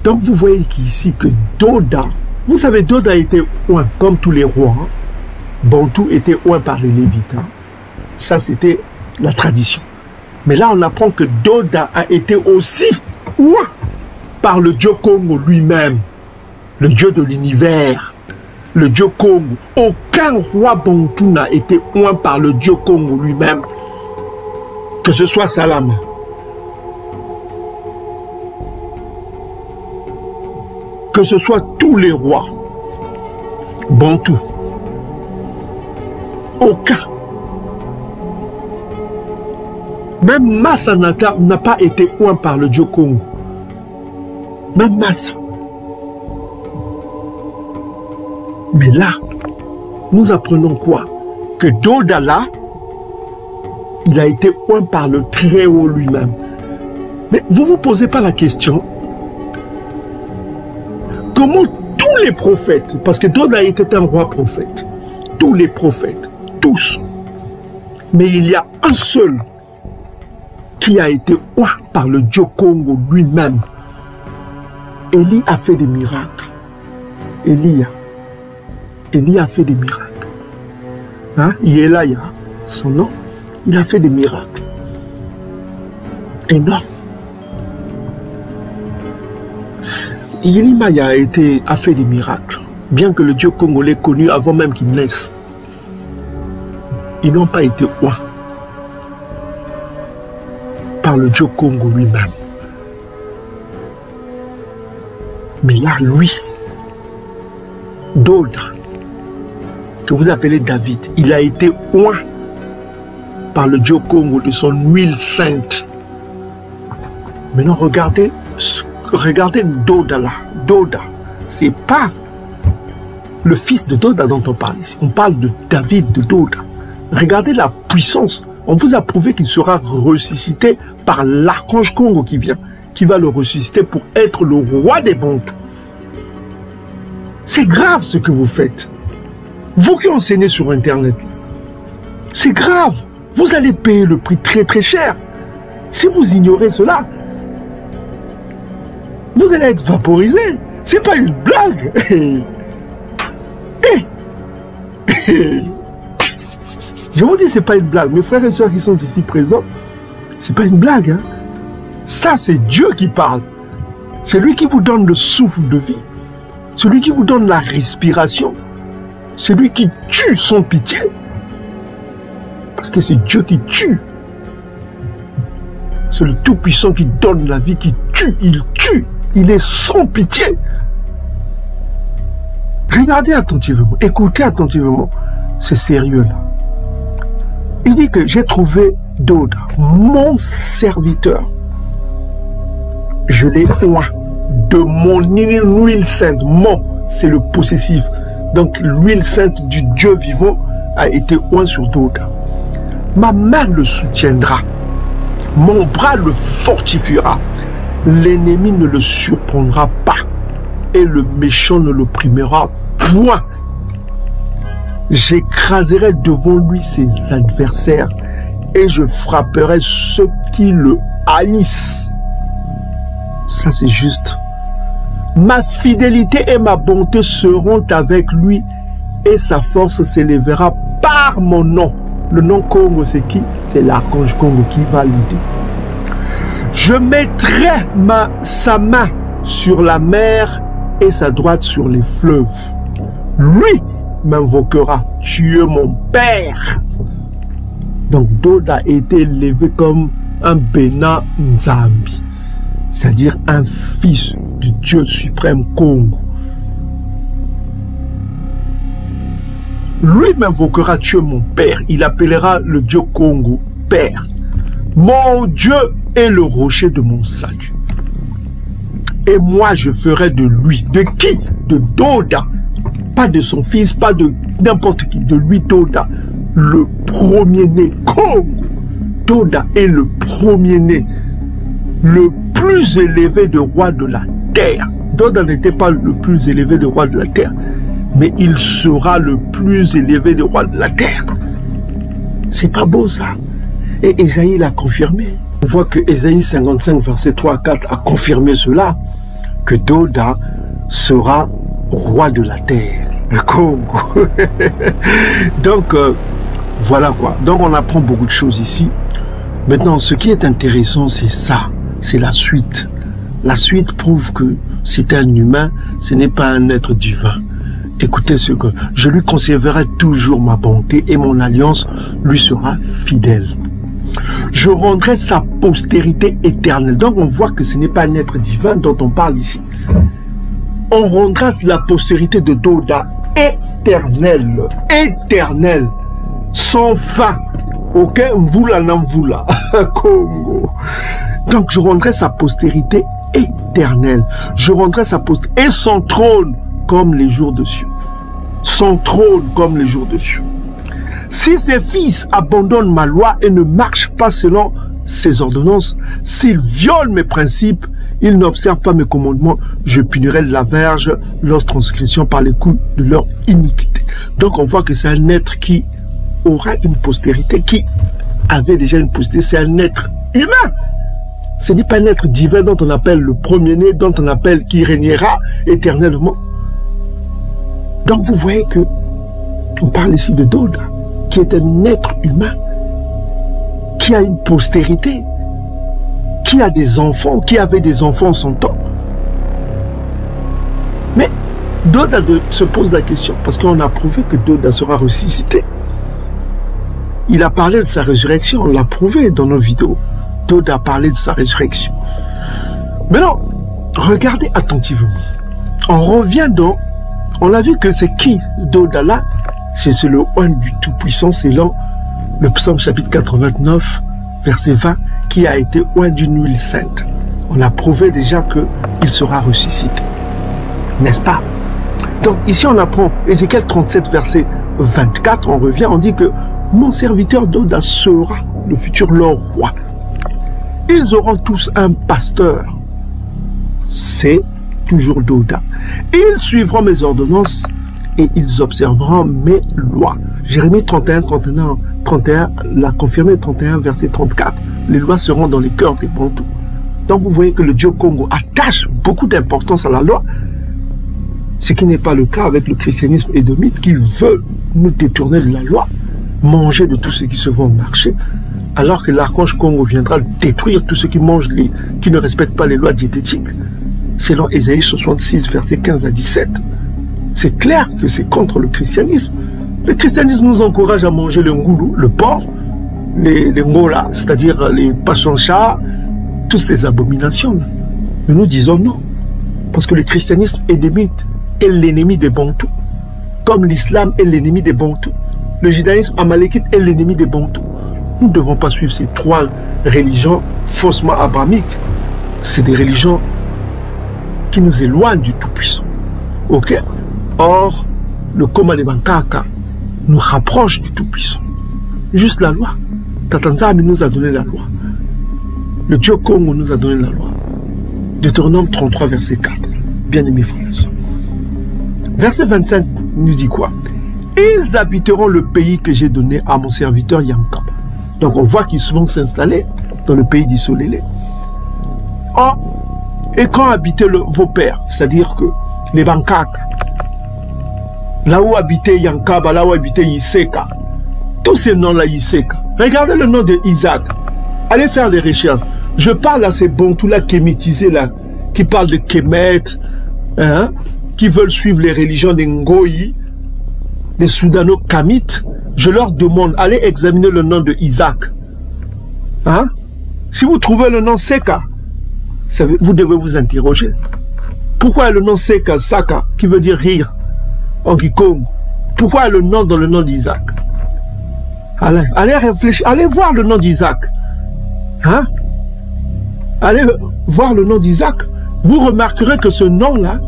Donc vous voyez qu'ici que Doda, vous savez Doda était oint comme tous les rois. Hein? Bantou était oint par les Lévites. Hein? Ça c'était la tradition. Mais là on apprend que Doda a été aussi oint par le Dieu Congo lui-même. Le Dieu de l'univers. Le Dieu Congo. Aucun roi bantou n'a été oint par le Dieu Congo lui-même. Que ce soit Salama. Que ce soit tous les rois bantou. Aucun. Même Massa n'a pas été oint par le Dieu Congo. Même Massa. Mais là, nous apprenons quoi? Que Doda là, il a été oint par le Très-Haut lui-même. Mais vous ne vous posez pas la question, comment tous les prophètes, parce que Doda était un roi prophète, tous les prophètes, tous. Mais il y a un seul qui a été roi par le Dieu Congo lui-même. Élie a fait des miracles. Élie a fait des miracles. Hein? Yélaya, son nom, il a fait des miracles. Énorme. Yelimaya a fait des miracles. Bien que le Dieu congolais connu avant même qu'il naisse. Ils n'ont pas été rois par le Dieu Congo lui-même. Mais là, lui, Doda, que vous appelez David, il a été oint par le Dieu Congo de son huile sainte. Maintenant, regardez Doda là. Doda, c'est pas le fils de Doda dont on parle ici. On parle de David, de Doda. Regardez la puissance. On vous a prouvé qu'il sera ressuscité par l'archange Congo qui vient, qui va le ressusciter pour être le roi des Bantous. C'est grave ce que vous faites. Vous qui enseignez sur Internet, c'est grave. Vous allez payer le prix très très cher. Si vous ignorez cela, vous allez être vaporisé. C'est pas une blague. Je vous dis, c'est pas une blague. Mes frères et sœurs qui sont ici présents, c'est pas une blague. Hein? Ça, c'est Dieu qui parle. C'est lui qui vous donne le souffle de vie. Celui qui vous donne la respiration. Celui qui tue sans pitié. Parce que c'est Dieu qui tue. C'est le Tout-Puissant qui donne la vie, qui tue. Il tue. Il est sans pitié. Regardez attentivement. Écoutez attentivement. C'est sérieux là. Il dit que j'ai trouvé Doda, mon serviteur. Je l'ai oint de mon huile sainte. Mon, c'est le possessif. Donc l'huile sainte du Dieu vivant a été oint sur Doda. Ma main le soutiendra. Mon bras le fortifiera. L'ennemi ne le surprendra pas. Et le méchant ne l'opprimera point. J'écraserai devant lui ses adversaires et je frapperai ceux qui le haïssent. Ça, c'est juste. Ma fidélité et ma bonté seront avec lui et sa force s'élèvera par mon nom. Le nom Congo, c'est qui? C'est l'archange Congo qui va l'aider. Je mettrai sa main sur la mer et sa droite sur les fleuves. Lui m'invoquera, tu es mon père. Donc Doda a été élevé comme un Bena Nzambi, c'est-à-dire un fils du Dieu suprême Congo. Lui m'invoquera, tu es mon père. Il appellera le Dieu Congo père. Mon Dieu est le rocher de mon salut. Et moi je ferai de lui, de qui? De Doda. Pas de son fils, pas de n'importe qui, de lui Doda, le premier-né Congo. Doda est le premier-né, le plus élevé des rois de la terre. Doda n'était pas le plus élevé des rois de la terre, mais il sera le plus élevé des rois de la terre. C'est pas beau ça. Et Ésaïe l'a confirmé. On voit que Ésaïe 55, verset 3 à 4 a confirmé cela, que Doda sera roi de la terre, le Congo. Donc, voilà quoi. Donc, on apprend beaucoup de choses ici. Maintenant, ce qui est intéressant, c'est ça. C'est la suite. La suite prouve que c'est un humain, ce n'est pas un être divin. Écoutez ce que... Je lui conserverai toujours ma bonté et mon alliance lui sera fidèle. Je rendrai sa postérité éternelle. Donc, on voit que ce n'est pas un être divin dont on parle ici. On rendra la postérité de Doda éternelle, éternelle, sans fin. Ok, mvula namvula, Congo. Donc je rendrai sa postérité éternelle. Je rendrai sa postérité et son trône comme les jours de Dieu. Son trône comme les jours de Dieu. Si ses fils abandonnent ma loi et ne marchent pas selon ses ordonnances, s'ils violent mes principes, Ils n'observent pas mes commandements, je punirai la verge, leur transgression par les coups de leur iniquité. Donc on voit que c'est un être qui aura une postérité, qui avait déjà une postérité, c'est un être humain. Ce n'est pas un être divin dont on appelle le premier-né, dont on appelle qui régnera éternellement. Donc vous voyez que on parle ici de Dauda, qui est un être humain, qui a une postérité, qui a des enfants, qui avait des enfants en son temps. Mais Dauda se pose la question, parce qu'on a prouvé que Dauda sera ressuscité. Il a parlé de sa résurrection, on l'a prouvé dans nos vidéos. Dauda a parlé de sa résurrection. Maintenant, regardez attentivement. On revient dans... On a vu que c'est qui Dauda là? C'est le Oint du Tout-Puissant, c'est le psaume chapitre 89, verset 20, qui a été Oint d'une huile sainte. On a prouvé déjà qu'il sera ressuscité. N'est-ce pas? Donc ici on apprend Ézéchiel 37, verset 24, on revient, on dit que mon serviteur Dauda sera le futur leur roi. Ils auront tous un pasteur. C'est toujours Dauda. Ils suivront mes ordonnances et ils observeront mes lois. Jérémie 31 l'a confirmé, 31 verset 34. Les lois seront dans les cœurs des Bantous. Donc vous voyez que le Dieu Congo attache beaucoup d'importance à la loi, ce qui n'est pas le cas avec le christianisme édomite qui veut nous détourner de la loi, manger de tout ce qui se vend au marché, alors que l'archange Congo viendra détruire tout ce qui mange qui ne respecte pas les lois diététiques, selon Ésaïe 66, versets 15 à 17. C'est clair que c'est contre le christianisme. Le christianisme nous encourage à manger le ngoulou, le porc, les ngola, c'est-à-dire les pachanchas, toutes ces abominations. Mais nous disons non, parce que le christianisme édomite est l'ennemi des Bantous, comme l'islam est l'ennemi des Bantous. Le judaïsme amalékite est l'ennemi des Bantous. Nous ne devons pas suivre ces trois religions faussement abrahamiques. C'est des religions qui nous éloignent du Tout-Puissant. Ok? Or, le Koma de Bankaka nous rapproche du Tout-Puissant. Juste la loi. Tatanzami nous a donné la loi. Le Dieu Congo nous a donné la loi. Deutéronome 33, verset 4. Bien-aimés frères et sœurs. Verset 25 nous dit quoi? Ils habiteront le pays que j'ai donné à mon serviteur Yankaba. Donc on voit qu'ils vont s'installer dans le pays d'Isolélé. Oh, et quand habitaient vos pères, c'est-à-dire que les Bankaka, là où habitait Yankaba, là où habitait Iseka, tous ces noms-là, Iseka. Regardez le nom de Isaac. Allez faire les recherches. Je parle à ces Bantous-là kémétisés, là, qui parlent de Kémet, hein, qui veulent suivre les religions des Ngoyi, des Soudano-Kamites. Je leur demande, allez examiner le nom de Isaac. Hein? Si vous trouvez le nom Seka, vous devez vous interroger. Pourquoi le nom Seka, Saka, qui veut dire rire, en Kikongo? Pourquoi le nom dans le nom d'Isaac? Allez réfléchir, allez voir le nom d'Isaac. Hein? Allez voir le nom d'Isaac. Vous remarquerez que ce nom-là,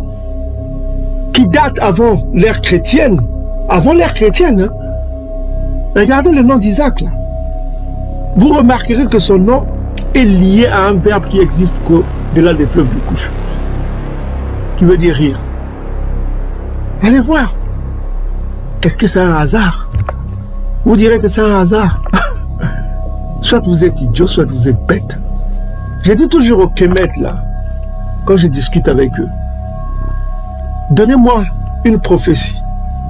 qui date avant l'ère chrétienne, hein? Regardez le nom d'Isaac là. Vous remarquerez que son nom est lié à un verbe qui existe au-delà des fleuves du Couche, qui veut dire rire. Allez voir. Est-ce que c'est un hasard? Vous direz que c'est un hasard. Soit vous êtes idiot, soit vous êtes bête. J'ai dit toujours aux Kémet là, quand je discute avec eux, donnez-moi une prophétie.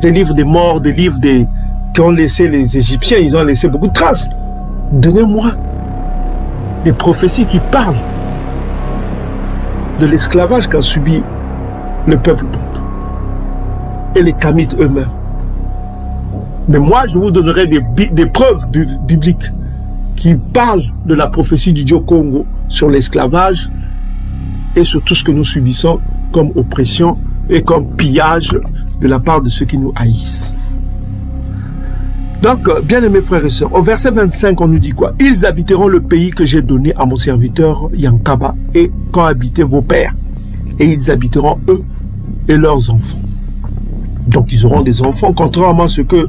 Des livres des morts, des livres qui ont laissé les Égyptiens, ils ont laissé beaucoup de traces. Donnez-moi des prophéties qui parlent de l'esclavage qu'a subi le peuple bantou et les Kamites eux-mêmes. Mais moi, je vous donnerai des preuves bibliques qui parlent de la prophétie du Dieu Congo sur l'esclavage et sur tout ce que nous subissons comme oppression et comme pillage de la part de ceux qui nous haïssent. Donc, bien aimés frères et sœurs, au verset 25, on nous dit quoi? Ils habiteront le pays que j'ai donné à mon serviteur Yankaba et quand habitaient vos pères. Et ils habiteront eux et leurs enfants. Donc, ils auront des enfants, contrairement à ce que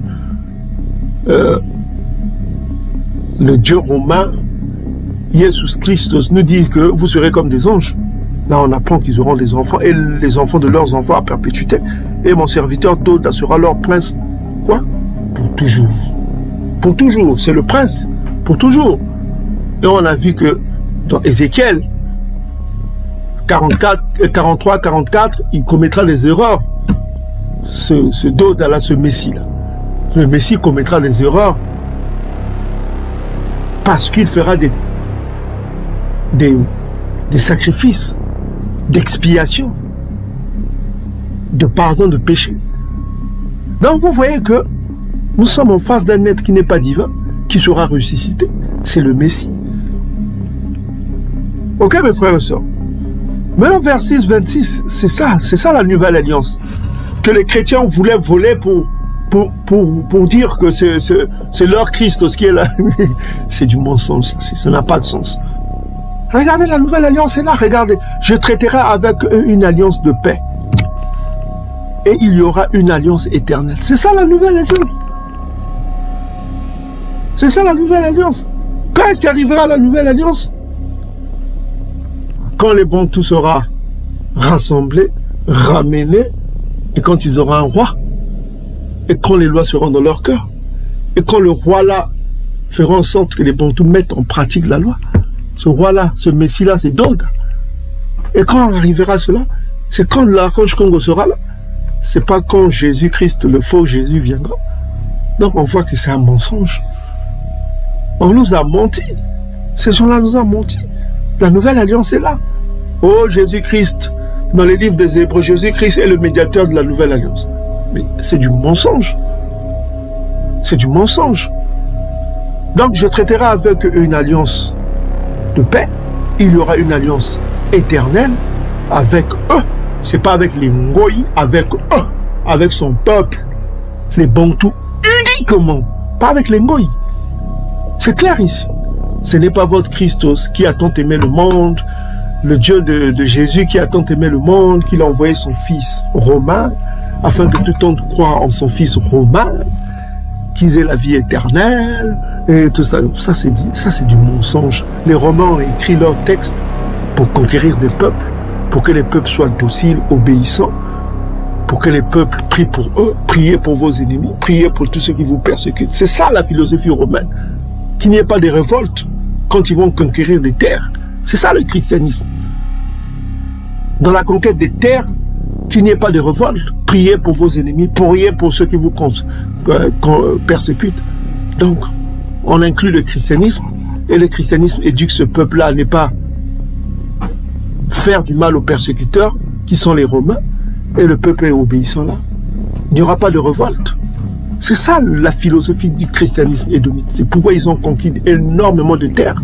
le Dieu romain, Jésus Christ, nous dit que vous serez comme des anges. Là, on apprend qu'ils auront des enfants et les enfants de leurs enfants à perpétuité. Et mon serviteur Doda sera leur prince. Quoi? Pour toujours. Pour toujours. C'est le prince. Pour toujours. Et on a vu que dans Ézéchiel 43, 44, il commettra des erreurs. Ce Doda là, ce Messie là. Le Messie commettra des erreurs parce qu'il fera des sacrifices d'expiation, de pardon de péché. Donc vous voyez que nous sommes en face d'un être qui n'est pas divin, qui sera ressuscité. C'est le Messie. Ok mes frères et sœurs. Maintenant verset 26, c'est ça la nouvelle alliance. Que les chrétiens voulaient voler pour dire que c'est leur Christos qui est là. C'est du mensonge, ça n'a pas de sens. Regardez, la nouvelle alliance est là, regardez. Je traiterai avec eux une alliance de paix. Et il y aura une alliance éternelle. C'est ça la nouvelle alliance. C'est ça la nouvelle alliance. Quand est-ce qu'arrivera la nouvelle alliance? Quand les bons tout sera rassemblé, ramené, et quand ils auront un roi, et quand les lois seront dans leur cœur, et quand le roi là fera en sorte que les bons tout mettent en pratique la loi. Ce roi-là, ce Messie-là, c'est Doda. Et quand arrivera cela, c'est quand l'archange Congo sera là. C'est pas quand Jésus-Christ, le faux Jésus, viendra. Donc on voit que c'est un mensonge. On nous a menti. Ces gens-là nous ont menti. La nouvelle alliance est là. Oh Jésus-Christ, dans les livres des Hébreux, Jésus-Christ est le médiateur de la nouvelle alliance. Mais c'est du mensonge. C'est du mensonge. Donc je traiterai avec une alliance de paix, il y aura une alliance éternelle avec eux. C'est pas avec les Ngoï, avec eux, avec son peuple, les Bantous, uniquement, pas avec les Ngoï. C'est clair ici. Ce n'est pas votre Christos qui a tant aimé le monde, le Dieu de Jésus qui a tant aimé le monde, qu'il a envoyé son fils Romain, afin que tout le monde croie en son fils Romain, qu'ils aient la vie éternelle, et tout ça. Ça c'est du mensonge. Les Romains ont écrit leur texte pour conquérir des peuples, pour que les peuples soient dociles, obéissants, pour que les peuples prient pour eux, priez pour vos ennemis, priez pour tous ceux qui vous persécutent. C'est ça la philosophie romaine. Qu'il n'y ait pas de révolte quand ils vont conquérir des terres. C'est ça le christianisme. Dans la conquête des terres, qu'il n'y ait pas de révolte. Priez pour vos ennemis, priez pour ceux qui vous persécutent. Donc, on inclut le christianisme, et le christianisme éduque ce peuple-là à ne pas faire du mal aux persécuteurs, qui sont les Romains, et le peuple est obéissant là. Il n'y aura pas de révolte. C'est ça la philosophie du christianisme édomite. C'est pourquoi ils ont conquis énormément de terres.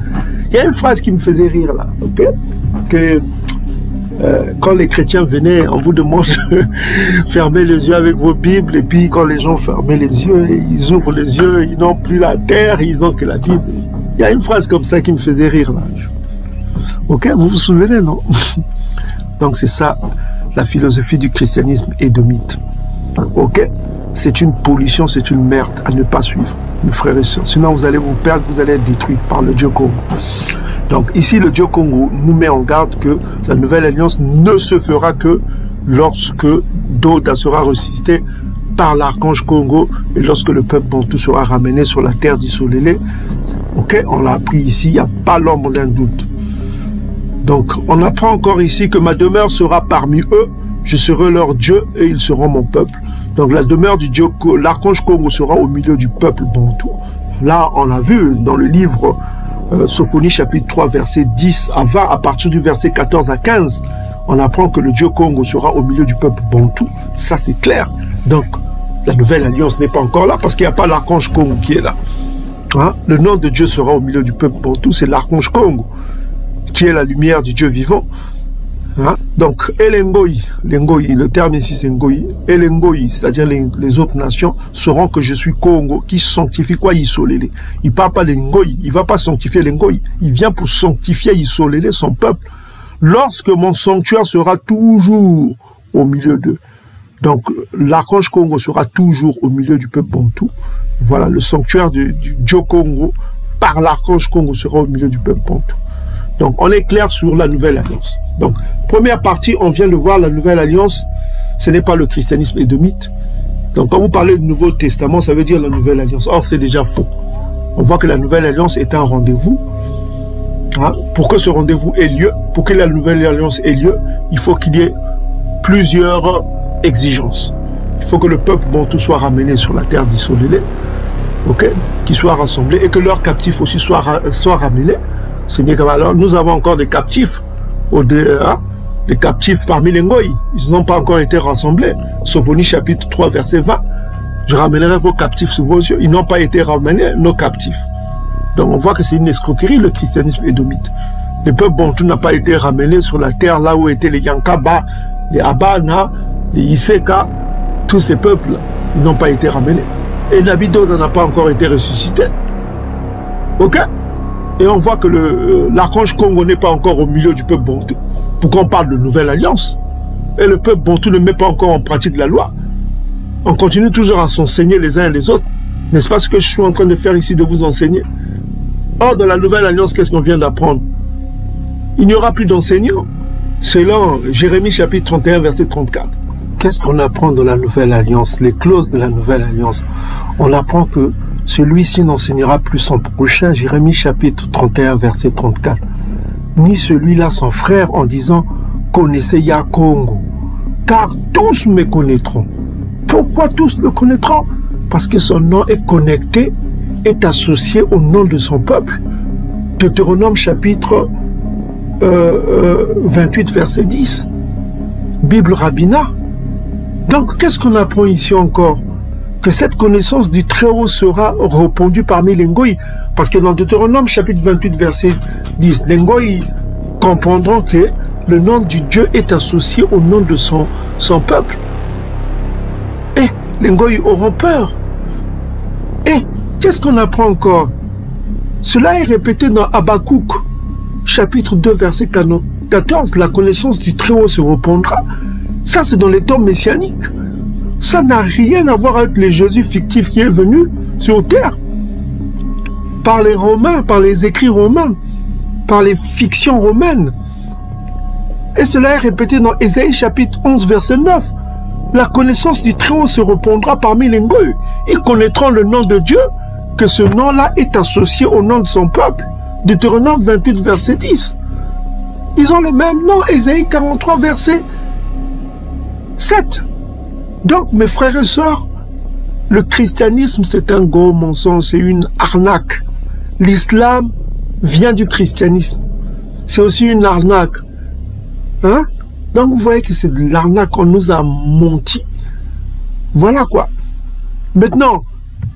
Il y a une phrase qui me faisait rire là, ok? Que quand les chrétiens venaient, on vous demande de fermer les yeux avec vos Bibles, et puis quand les gens fermaient les yeux, ils ouvrent les yeux, ils n'ont plus la terre, ils n'ont que la Bible. Il y a une phrase comme ça qui me faisait rire là. Ok, vous vous souvenez, non? Donc c'est ça, la philosophie du christianisme édomite. Ok? C'est une pollution, c'est une merde à ne pas suivre, mes frères et sœurs. Sinon vous allez vous perdre, vous allez être détruits par le Dieu Congo. Donc ici, le Dieu Congo nous met en garde que la nouvelle alliance ne se fera que lorsque Doda sera ressuscité par l'archange Congo et lorsque le peuple bantou sera ramené sur la terre d'Isolélé. Ok, on l'a appris ici, il n'y a pas l'ombre d'un doute. Donc on apprend encore ici que ma demeure sera parmi eux, je serai leur Dieu et ils seront mon peuple. Donc la demeure du Dieu, l'archange Congo sera au milieu du peuple bantou. Là, on l'a vu dans le livre Sophonie chapitre 3, verset 10 à 20, à partir du verset 14 à 15, on apprend que le Dieu Congo sera au milieu du peuple bantou. Ça, c'est clair. Donc, la nouvelle alliance n'est pas encore là parce qu'il n'y a pas l'archange Congo qui est là. Hein? Le nom de Dieu sera au milieu du peuple bantou, c'est l'archange Congo, qui est la lumière du Dieu vivant. Hein? Donc, Elengoi, le terme ici c'est Ngoi, Elengoi, c'est-à-dire les autres nations sauront que je suis Congo, qui sanctifie quoi Isolélé. Il ne parle pas de Ngoi, il ne va pas sanctifier Ngoi, il vient pour sanctifier Isolélé, son peuple, lorsque mon sanctuaire sera toujours au milieu d'eux. Donc, l'archange Congo sera toujours au milieu du peuple bantou. Voilà, le sanctuaire du Dieu Congo, par l'archange Congo, sera au milieu du peuple bantou. Donc, on est clair sur la nouvelle alliance. Donc, première partie, on vient de voir la nouvelle alliance. Ce n'est pas le christianisme édomite. Donc, quand vous parlez du Nouveau Testament, ça veut dire la nouvelle alliance. Or, c'est déjà faux. On voit que la nouvelle alliance est un rendez-vous. Hein? Pour que ce rendez-vous ait lieu, pour que la nouvelle alliance ait lieu, il faut qu'il y ait plusieurs exigences. Il faut que le peuple bantou soit ramené sur la terre d'Issolélé, ok, qu'il soit rassemblé, et que leurs captifs aussi soient ramenés. Alors, nous avons encore des captifs, des captifs parmi les Ngoï. Ils n'ont pas encore été rassemblés. Sophonie chapitre 3, verset 20. Je ramènerai vos captifs sous vos yeux. Ils n'ont pas été ramenés, nos captifs. Donc on voit que c'est une escroquerie, le christianisme édomite. Le peuple bantou n'a pas été ramené sur la terre là où étaient les Yankaba, les Abana, les Iseka, tous ces peuples, ils n'ont pas été ramenés. Et Nabido n'a pas encore été ressuscité. Ok? Et on voit que l'archange Congo n'est pas encore au milieu du peuple bantou. Pourquoi on parle de nouvelle alliance? Et le peuple bantou ne met pas encore en pratique la loi. On continue toujours à s'enseigner les uns et les autres. N'est-ce pas ce que je suis en train de faire ici, de vous enseigner? Or, dans la nouvelle alliance, qu'est-ce qu'on vient d'apprendre? Il n'y aura plus d'enseignants. Selon Jérémie chapitre 31, verset 34. Qu'est-ce qu'on apprend dans la nouvelle alliance? Les clauses de la nouvelle alliance. On apprend que celui-ci n'enseignera plus son prochain, Jérémie chapitre 31, verset 34. Ni celui-là son frère en disant « Connaissez Ya Congo ». Car tous me connaîtront. Pourquoi tous le connaîtront? Parce que son nom est connecté, est associé au nom de son peuple. Deutéronome chapitre 28, verset 10. Bible Rabbina. Donc, qu'est-ce qu'on apprend ici encore? Que cette connaissance du Très-Haut sera répandue parmi les Ngoï. Parce que dans Deutéronome chapitre 28, verset 10, les Ngoï comprendront que le nom du Dieu est associé au nom de son peuple. Et les Ngoï auront peur. Et qu'est-ce qu'on apprend encore? Cela est répété dans Habakkuk, chapitre 2, verset 14. La connaissance du Très-Haut se répandra. Ça, c'est dans les temps messianiques. Ça n'a rien à voir avec le Jésus fictif qui est venu sur terre. Par les Romains, par les écrits romains, par les fictions romaines. Et cela est répété dans Ésaïe, chapitre 11, verset 9. La connaissance du Très-Haut se répandra parmi les Ngoï. Ils connaîtront le nom de Dieu, que ce nom-là est associé au nom de son peuple. Deutéronome 28, verset 10. Ils ont le même nom, Ésaïe 43, verset 7. Donc, mes frères et sœurs, le christianisme, c'est un gros mensonge, c'est une arnaque. L'islam vient du christianisme. C'est aussi une arnaque. Hein? Donc, vous voyez que c'est de l'arnaque, on nous a menti. Voilà quoi. Maintenant,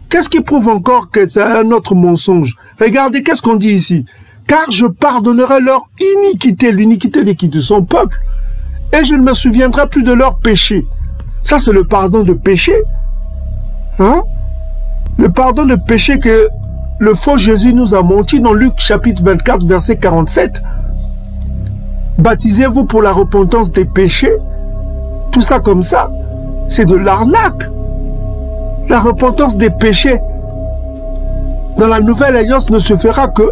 qu'est-ce qui prouve encore que c'est un autre mensonge? Regardez, qu'est-ce qu'on dit ici? Car je pardonnerai leur iniquité, l'iniquité de son peuple, et je ne me souviendrai plus de leurs péchés. Ça, c'est le pardon de péché. Hein? Le pardon de péché que le faux Jésus nous a menti dans Luc chapitre 24, verset 47. Baptisez-vous pour la repentance des péchés. Tout ça comme ça, c'est de l'arnaque. La repentance des péchés dans la nouvelle alliance ne se fera que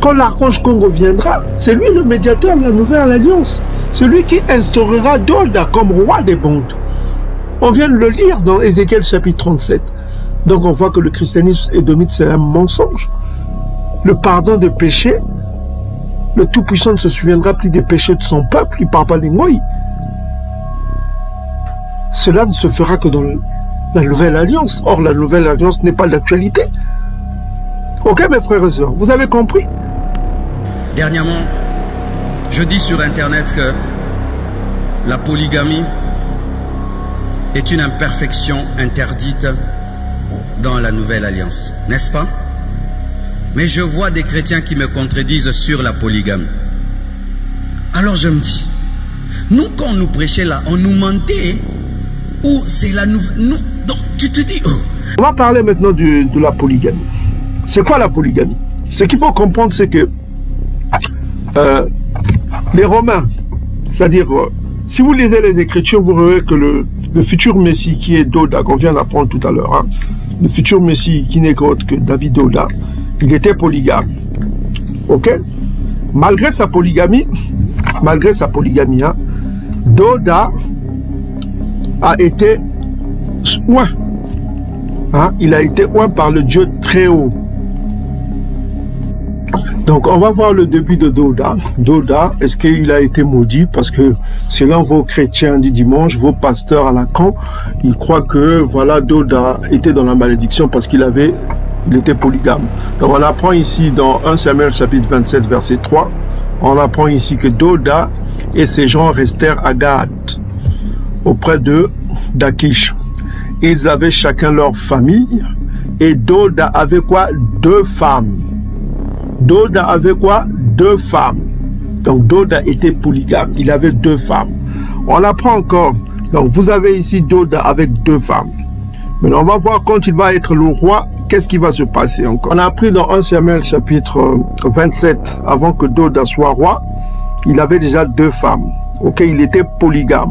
quand l'archange Congo viendra. C'est lui le médiateur de la nouvelle alliance. C'est lui qui instaurera Dolda comme roi des Bantous. On vient de le lire dans Ézéchiel chapitre 37. Donc on voit que le christianisme édomite, c'est un mensonge. Le pardon des péchés, le Tout-Puissant ne se souviendra plus des péchés de son peuple, il ne parle pas des Ngoï. Cela ne se fera que dans la nouvelle alliance. Or, la nouvelle alliance n'est pas d'actualité. Ok, mes frères et sœurs, vous avez compris? Dernièrement, je dis sur Internet que la polygamie est une imperfection interdite dans la nouvelle alliance, n'est-ce pas? Mais je vois des chrétiens qui me contredisent sur la polygamie. Alors je me dis, nous quand on nous prêchait là, on nous mentait, ou c'est la nouvelle... Donc tu te dis... Oh. On va parler maintenant de la polygamie. C'est quoi la polygamie? Ce qu'il faut comprendre, c'est que les Romains, c'est-à-dire, si vous lisez les Écritures, vous verrez que le futur Messie qui est Doda, qu'on vient d'apprendre tout à l'heure, hein, le futur Messie qui n'est qu'autre que David Doda, il était polygame. Ok? malgré sa polygamie, hein, Doda a été oint. Hein, il a été oint par le Dieu très haut. Donc on va voir le début de Doda. Doda, est-ce qu'il a été maudit? Parce que selon vos chrétiens du dimanche, vos pasteurs à Lacan, ils croient que voilà, Doda était dans la malédiction parce qu'il était polygame. Donc on apprend ici dans 1 Samuel chapitre 27 verset 3, on apprend ici que Doda et ses gens restèrent à Gad, auprès d'Akish. Ils avaient chacun leur famille et Doda avait quoi? 2 femmes. Doda avait quoi? 2 femmes. Donc Doda était polygame, il avait 2 femmes. On apprend encore. Donc vous avez ici Doda avec 2 femmes. Maintenant on va voir quand il va être le roi, qu'est-ce qui va se passer encore. On a appris dans 1 Samuel chapitre 27, avant que Doda soit roi, il avait déjà 2 femmes. Ok, il était polygame.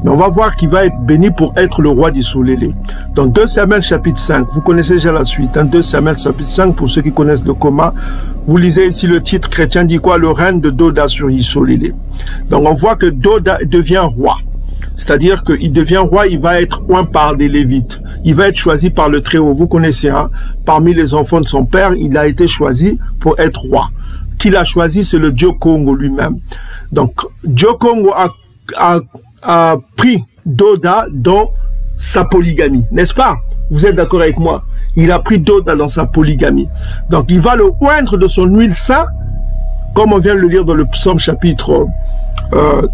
Mais on va voir qu'il va être béni pour être le roi d'Isolélé. Dans 2 Samuel chapitre 5, vous connaissez déjà la suite. Hein, 2 Samuel chapitre 5, pour ceux qui connaissent le coma, vous lisez ici le titre chrétien dit quoi? Le règne de Doda sur Isolélé. Donc on voit que Doda devient roi. C'est-à-dire qu'il devient roi, il va être oint par des Lévites. Il va être choisi par le Très-Haut. Vous connaissez, hein, parmi les enfants de son père, il a été choisi pour être roi. Qui l'a choisi, c'est le Dieu Congo lui-même. Donc, Dieu Congo a pris Doda dans sa polygamie, n'est-ce pas? Vous êtes d'accord avec moi? Il a pris Doda dans sa polygamie. Donc, il va le oindre de son huile sainte, comme on vient de le lire dans le psaume chapitre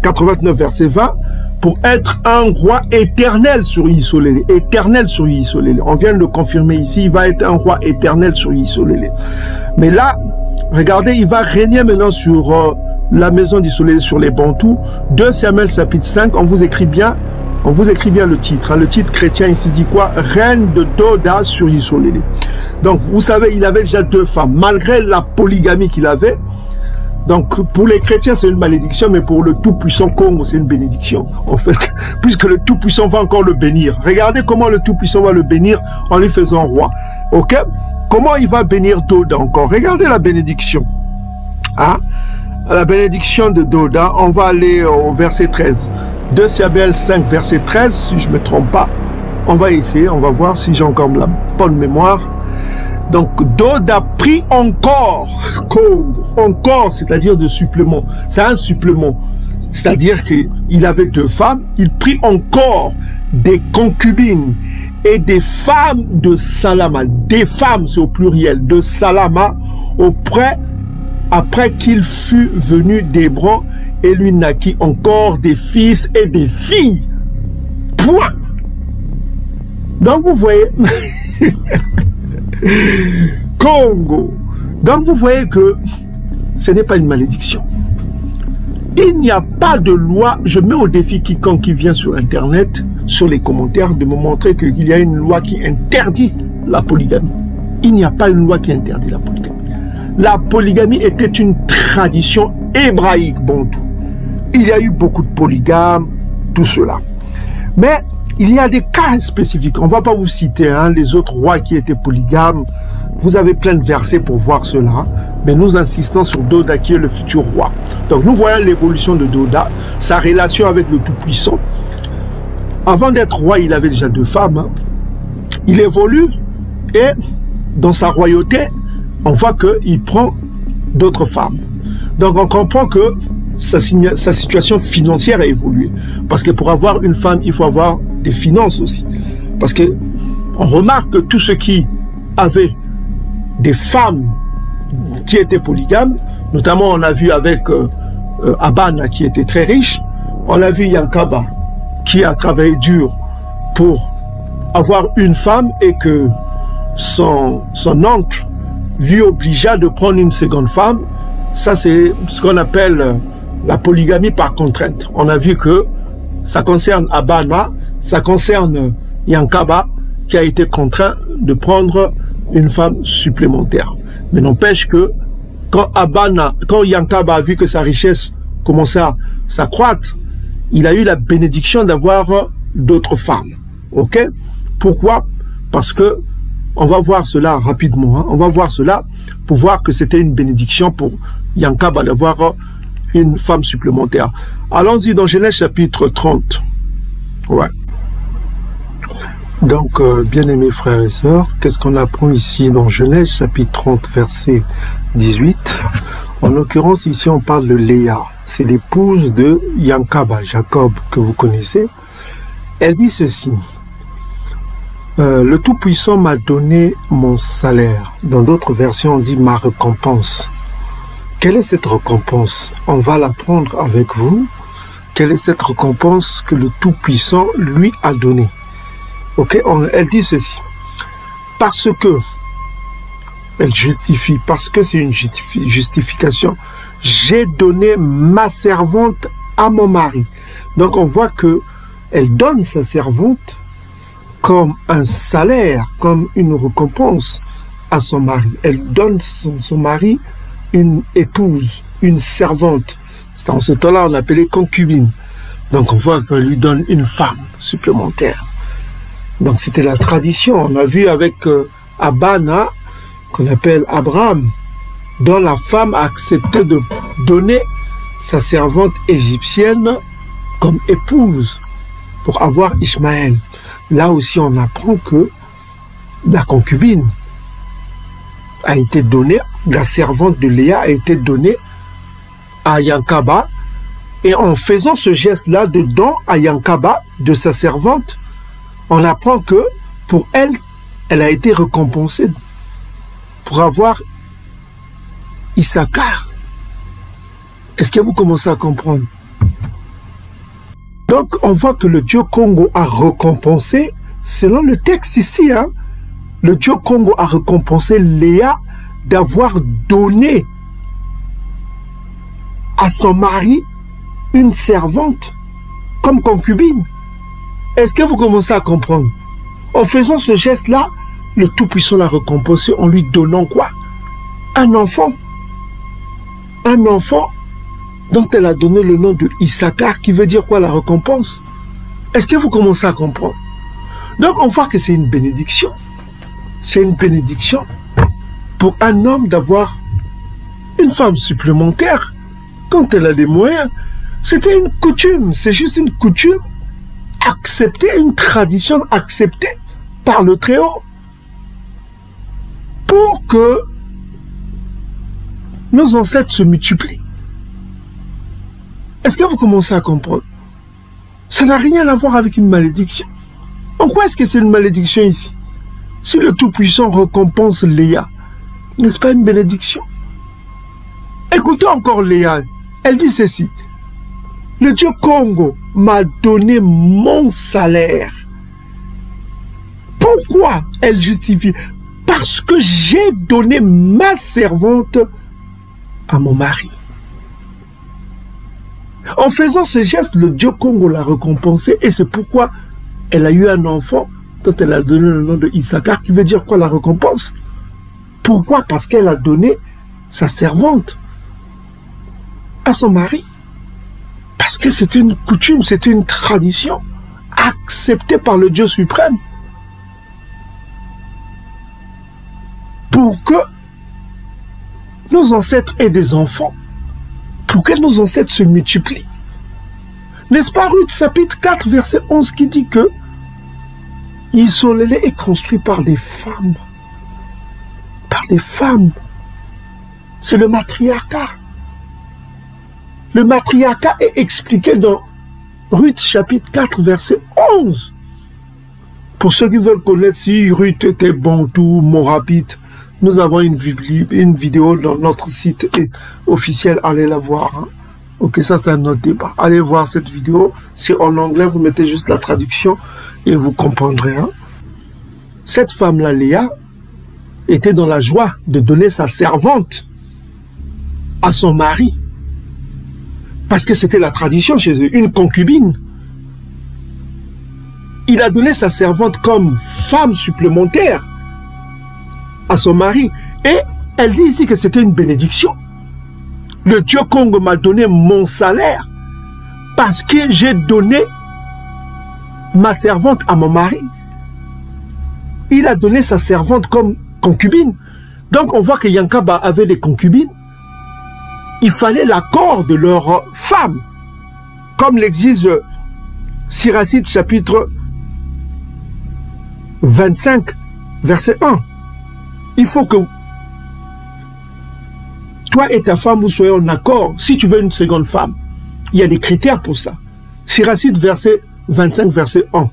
89, verset 20, pour être un roi éternel sur Isolélé. Éternel sur Isolélé. On vient de le confirmer ici, il va être un roi éternel sur Isolélé. Mais là, regardez, il va régner maintenant sur la maison d'Isolélé, sur les Bantous. 2 Samuel chapitre 5, on vous écrit bien le titre. Hein. Le titre chrétien ici dit quoi? Règne de Doda sur Isolélé. Donc, vous savez, il avait déjà 2 femmes, malgré la polygamie qu'il avait. Donc, pour les chrétiens, c'est une malédiction, mais pour le Tout-Puissant Congo, c'est une bénédiction, en fait, puisque le Tout-Puissant va encore le bénir. Regardez comment le Tout-Puissant va le bénir en lui faisant roi. Ok? Comment il va bénir Doda encore? Regardez la bénédiction. Hein? La bénédiction de Doda, on va aller au verset 13. 2 Samuel 5, verset 13, si je ne me trompe pas. On va essayer, on va voir si j'ai encore la bonne mémoire. Donc, Doda prit encore, c'est-à-dire de supplément. C'est un supplément. C'est-à-dire qu'il avait 2 femmes, il prit encore des concubines et des femmes de Salama. Des femmes, c'est au pluriel, de Salama, après qu'il fut venu d'Hébron et lui naquit encore des fils et des filles. Point. Donc, vous voyez... Congo. Donc vous voyez que ce n'est pas une malédiction. Il n'y a pas de loi. Je mets au défi quiconque qui vient sur Internet, sur les commentaires, de me montrer qu'il y a une loi qui interdit la polygamie. Il n'y a pas une loi qui interdit la polygamie. La polygamie était une tradition hébraïque, bantou. Il y a eu beaucoup de polygames, tout cela. Mais il y a des cas spécifiques. On ne va pas vous citer hein, les autres rois qui étaient polygames. Vous avez plein de versets pour voir cela. Mais nous insistons sur Doda qui est le futur roi. Donc nous voyons l'évolution de Doda, sa relation avec le Tout-Puissant. Avant d'être roi, il avait déjà 2 femmes. Hein. Il évolue et dans sa royauté, on voit qu'il prend d'autres femmes. Donc on comprend que sa situation financière a évolué. Parce que pour avoir une femme, il faut avoir des finances aussi. Parce que on remarque que tous ceux qui avaient des femmes qui étaient polygames, notamment on a vu avec Abana qui était très riche, on a vu Yankaba qui a travaillé dur pour avoir une femme et que son oncle lui obligea de prendre une seconde femme. Ça c'est ce qu'on appelle la polygamie par contrainte. On a vu que ça concerne Abana, ça concerne Yankaba qui a été contraint de prendre une femme supplémentaire. Mais n'empêche que quand Yankaba a vu que sa richesse commençait à s'accroître, il a eu la bénédiction d'avoir d'autres femmes. Ok? Pourquoi? Parce que On va voir cela rapidement. Hein. On va voir cela pour voir que c'était une bénédiction pour Yankaba d'avoir une femme supplémentaire. Allons-y dans Genèse chapitre 30. Ouais. Donc, bien-aimés frères et sœurs, qu'est-ce qu'on apprend ici dans Genèse chapitre 30, verset 18? En l'occurrence, ici, on parle de Léa. C'est l'épouse de Yankaba, Jacob, que vous connaissez. Elle dit ceci. Le Tout-Puissant m'a donné mon salaire. Dans d'autres versions, on dit ma récompense. Quelle est cette récompense? On va la prendre avec vous. Quelle est cette récompense que le Tout-Puissant lui a donnée? Ok, elle dit ceci. Parce que, elle justifie, parce que c'est une justification, j'ai donné ma servante à mon mari. Donc on voit que elle donne sa servante comme un salaire, comme une récompense à son mari. Elle donne son mari une épouse, une servante. En ce temps-là, on appelait concubine. Donc on voit qu'elle lui donne une femme supplémentaire. Donc c'était la tradition. On a vu avec Abana, qu'on appelle Abraham, dont la femme a accepté de donner sa servante égyptienne comme épouse pour avoir Ishmaël. Là aussi, on apprend que la concubine a été donnée, la servante de Léa a été donnée à Yankaba. Et en faisant ce geste-là de don à Yankaba, de sa servante, on apprend que pour elle, elle a été récompensée pour avoir Issachar. Est-ce que vous commencez à comprendre? Donc, on voit que le Dieu Congo a récompensé, selon le texte ici, hein, le Dieu Congo a récompensé Léa d'avoir donné à son mari une servante comme concubine. Est-ce que vous commencez à comprendre? En faisant ce geste-là, le Tout-Puissant l'a récompensé en lui donnant quoi? Un enfant. Un enfant dont elle a donné le nom de Issachar, qui veut dire quoi, la récompense? Est-ce que vous commencez à comprendre? Donc on voit que c'est une bénédiction. C'est une bénédiction pour un homme d'avoir une femme supplémentaire quand elle a des moyens. C'était une coutume, c'est juste une coutume acceptée, une tradition acceptée par le Très-Haut pour que nos ancêtres se multiplient. Est-ce que vous commencez à comprendre? Ça n'a rien à voir avec une malédiction. En quoi est-ce que c'est une malédiction ici? Si le Tout-Puissant récompense Léa, n'est-ce pas une bénédiction? Écoutez encore Léa, elle dit ceci. Le Dieu Congo m'a donné mon salaire. Pourquoi elle justifie? Parce que j'ai donné ma servante à mon mari. En faisant ce geste, le Dieu Congo l'a récompensé et c'est pourquoi elle a eu un enfant dont elle a donné le nom de Issachar, qui veut dire quoi, la récompense? Pourquoi? Parce qu'elle a donné sa servante à son mari. Parce que c'est une coutume, c'est une tradition acceptée par le Dieu suprême. Pour que nos ancêtres aient des enfants, pour que nos ancêtres se multiplient. N'est-ce pas Ruth chapitre 4 verset 11 qui dit que Isolélé est construit par des femmes. Par des femmes. C'est le matriarcat. Le matriarcat est expliqué dans Ruth chapitre 4 verset 11. Pour ceux qui veulent connaître si Ruth était bantou, morabite, nous avons une vidéo dans notre site officiel, allez la voir. Hein. Ok, ça c'est un autre débat. Allez voir cette vidéo, c'est en anglais, vous mettez juste la traduction et vous comprendrez. Hein. Cette femme-là, Léa, était dans la joie de donner sa servante à son mari. Parce que c'était la tradition chez eux, une concubine. Il a donné sa servante comme femme supplémentaire à son mari. Et elle dit ici que c'était une bénédiction. Le Dieu Congo m'a donné mon salaire parce que j'ai donné ma servante à mon mari. il a donné sa servante comme concubine. Donc on voit que Yankaba avait des concubines. Il fallait l'accord de leur femme. Comme l'exige Siracide chapitre 25, verset 1. Il faut que toi et ta femme, vous soyez en accord. Si tu veux une seconde femme, il y a des critères pour ça. Siracide verset 25, verset 1.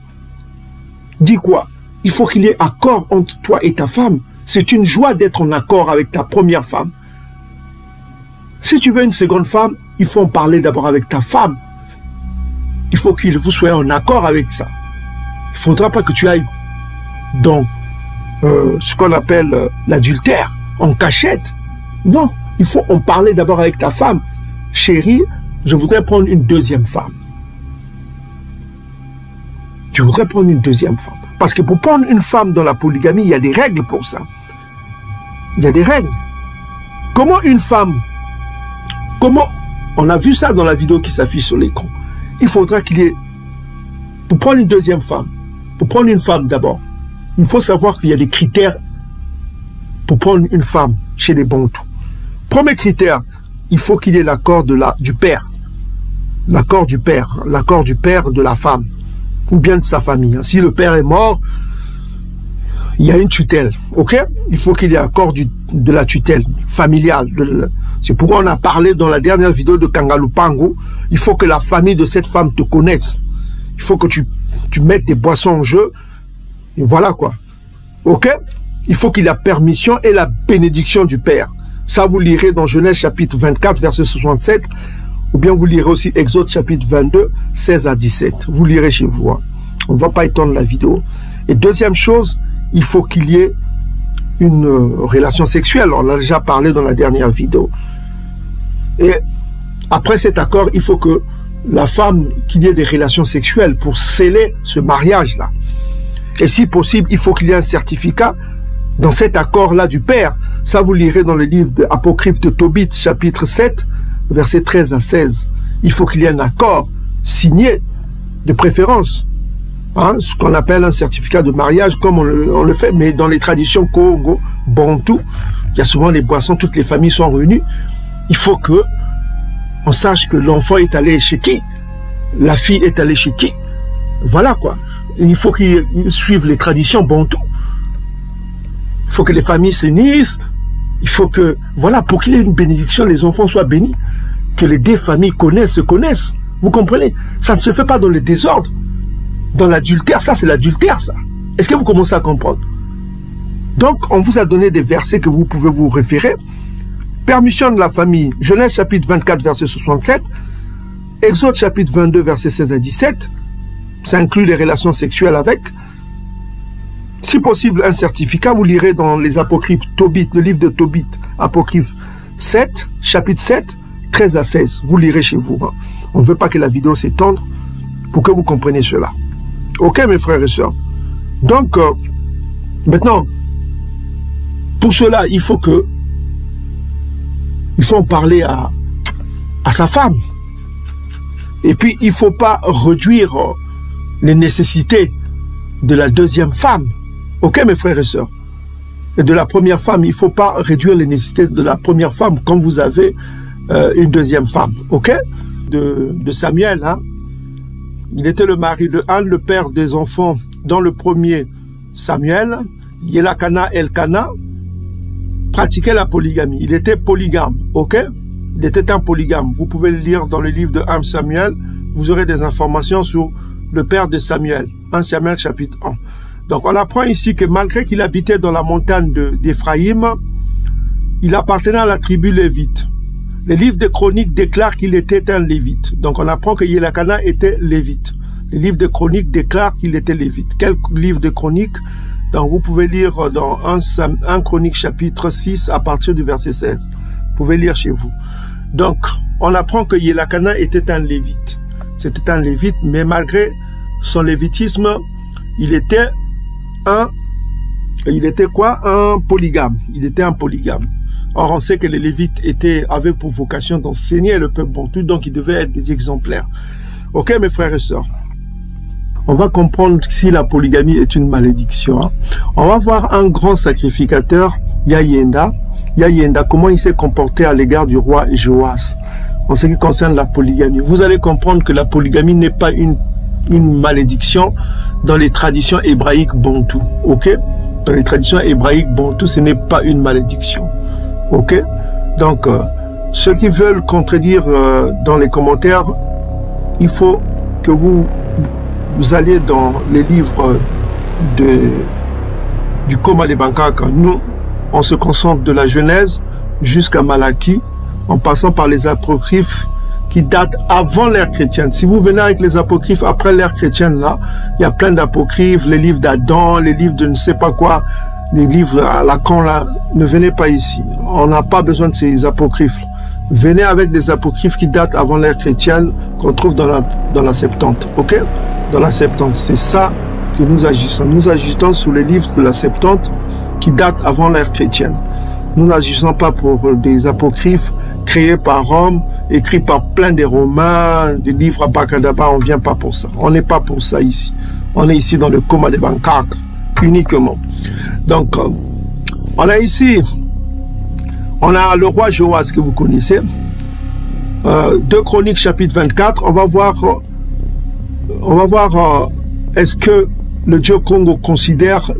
Dit quoi? Il faut qu'il y ait accord entre toi et ta femme. C'est une joie d'être en accord avec ta première femme. Si tu veux une seconde femme, il faut en parler d'abord avec ta femme. Il faut que vous soyez en accord avec ça. Il ne faudra pas que tu ailles dans ce qu'on appelle l'adultère, en cachette. Non, il faut en parler d'abord avec ta femme. Chérie, je voudrais prendre une deuxième femme. Tu voudrais prendre une deuxième femme. Parce que pour prendre une femme dans la polygamie, il y a des règles pour ça. Il y a des règles. Comment une femme, on a vu ça dans la vidéo qui s'affiche sur l'écran. Il faudra qu'il y ait, pour prendre une deuxième femme, pour prendre une femme d'abord, il faut savoir qu'il y a des critères pour prendre une femme chez les Bantous. Premier critère, il faut qu'il y ait l'accord du père. L'accord du père de la femme, ou bien de sa famille. Si le père est mort, il y a une tutelle, ok? Il faut qu'il y ait accord de la tutelle familiale. C'est pourquoi on a parlé dans la dernière vidéo de Kangalupango. Il faut que la famille de cette femme te connaisse. Il faut que tu mettes tes boissons en jeu. Et voilà quoi. Ok? Il faut qu'il y ait la permission et la bénédiction du père. Ça, vous lirez dans Genèse chapitre 24, verset 67. Ou bien vous lirez aussi Exode chapitre 22, 16 à 17. Vous lirez chez vous. Hein. On ne va pas étendre la vidéo. Et deuxième chose, il faut qu'il y ait une relation sexuelle. On a déjà parlé dans la dernière vidéo. Et après cet accord, il faut que la femme, qu'il y ait des relations sexuelles pour sceller ce mariage-là. Et si possible, il faut qu'il y ait un certificat dans cet accord-là du père. Ça, vous lirez dans le livre apocryphe de Tobit, chapitre 7, versets 13 à 16. Il faut qu'il y ait un accord signé, de préférence. Hein, ce qu'on appelle un certificat de mariage, comme on le fait, mais dans les traditions Congo, Bantou, il y a souvent les boissons, toutes les familles sont réunies. Il faut que on sache que l'enfant est allé chez qui, la fille est allée chez qui. Voilà quoi. Il faut qu'ils suivent les traditions Bantou. Il faut que les familles s'unissent. Il faut que, voilà, pour qu'il y ait une bénédiction, les enfants soient bénis. Que les deux familles se connaissent. Vous comprenez? Ça ne se fait pas dans le désordre. Dans l'adultère, ça c'est l'adultère, ça. Est-ce que vous commencez à comprendre? Donc, on vous a donné des versets que vous pouvez vous référer. Permission de la famille, Genèse chapitre 24, verset 67. Exode chapitre 22, verset 16 à 17. Ça inclut les relations sexuelles avec. Si possible, un certificat, vous lirez dans les apocryphes Tobit, le livre de Tobit, apocryphe 7, chapitre 7, 13 à 16. Vous lirez chez vous. Hein. On ne veut pas que la vidéo s'étende pour que vous compreniez cela. Ok, mes frères et sœurs. Donc, maintenant, pour cela, il faut en parler à sa femme. Et puis, il ne faut pas réduire les nécessités de la deuxième femme. Ok, mes frères et sœurs. Et de la première femme, il ne faut pas réduire les nécessités de la première femme quand vous avez une deuxième femme. Ok? De Samuel, hein? Il était le mari de Anne, le père des enfants dans le premier Samuel. Yelakana Elkana pratiquait la polygamie. Il était polygame, ok? Il était un polygame. Vous pouvez le lire dans le livre de 1 Samuel. Vous aurez des informations sur le père de Samuel. 1 Samuel chapitre 1. Donc on apprend ici que malgré qu'il habitait dans la montagne d'Éphraïm, il appartenait à la tribu lévite. Les livres de Chroniques déclarent qu'il était un lévite. Donc on apprend que Yelakana était lévite. Les livres de Chroniques déclarent qu'il était lévite. Quel livre de Chroniques? Donc vous pouvez lire dans 1 Chronique chapitre 6 à partir du verset 16. Vous pouvez lire chez vous. Donc on apprend que Yelakana était un lévite. C'était un lévite, mais malgré son lévitisme, il était quoi? Un polygame. Il était un polygame. Or, on sait que les Lévites avaient pour vocation d'enseigner le peuple bantou, donc ils devaient être des exemplaires. Ok, mes frères et sœurs. on va comprendre si la polygamie est une malédiction. Hein. On va voir un grand sacrificateur, Yayenda. Yayenda, comment il s'est comporté à l'égard du roi Joas en ce qui concerne la polygamie. Vous allez comprendre que la polygamie n'est pas une malédiction dans les traditions hébraïques bantou. Ok? Dans les traditions hébraïques bantou, ce n'est pas une malédiction. Ok? Donc, ceux qui veulent contredire dans les commentaires, il faut que vous alliez dans les livres du Coma de Bankaka. Nous, on se concentre de la Genèse jusqu'à Malachie, en passant par les apocryphes qui datent avant l'ère chrétienne. Si vous venez avec les apocryphes après l'ère chrétienne, là, il y a plein d'apocryphes, les livres d'Adam, les livres de ne sais pas quoi, les livres à Lacan, là, ne venez pas ici. On n'a pas besoin de ces apocryphes. Venez avec des apocryphes qui datent avant l'ère chrétienne, qu'on trouve dans la Septante, ok? Dans la Septante, c'est ça que nous agissons. Nous agissons sous les livres de la Septante qui datent avant l'ère chrétienne. Nous n'agissons pas pour des apocryphes créés par Rome, écrits par plein de Romains, des livres à Bakadaba, on ne vient pas pour ça. On n'est pas pour ça ici. On est ici dans le Coma de Bangkok, uniquement. Donc, on a ici, on a le roi Joas que vous connaissez. 2 Chroniques chapitre 24, on va voir est-ce que le Dieu Congo considère,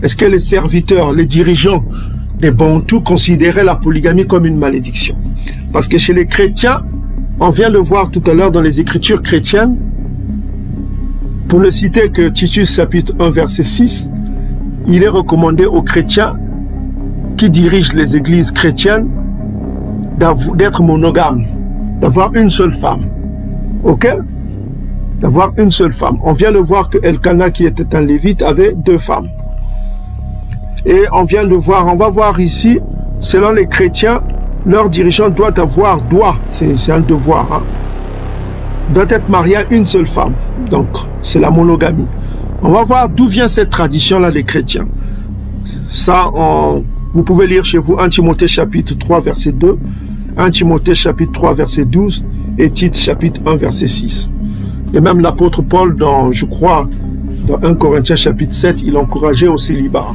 est-ce que les serviteurs, les dirigeants des Bantous considéraient la polygamie comme une malédiction. Parce que chez les chrétiens, on vient de voir tout à l'heure dans les écritures chrétiennes, pour ne citer que Titus chapitre 1 verset 6, il est recommandé aux chrétiens qui dirigent les églises chrétiennes d'être monogames, d'avoir une seule femme. Ok? D'avoir une seule femme. On vient de voir que Elkana, qui était un lévite, avait 2 femmes. Et on vient de voir, on va voir ici, selon les chrétiens, leur dirigeant doit, c'est un devoir, hein, doit être marié à une seule femme. Donc, c'est la monogamie. On va voir d'où vient cette tradition-là des chrétiens. Ça, vous pouvez lire chez vous 1 Timothée chapitre 3 verset 2, 1 Timothée chapitre 3 verset 12 et Tite chapitre 1 verset 6. Et même l'apôtre Paul, je crois, dans 1 Corinthiens chapitre 7, il encourageait au célibat.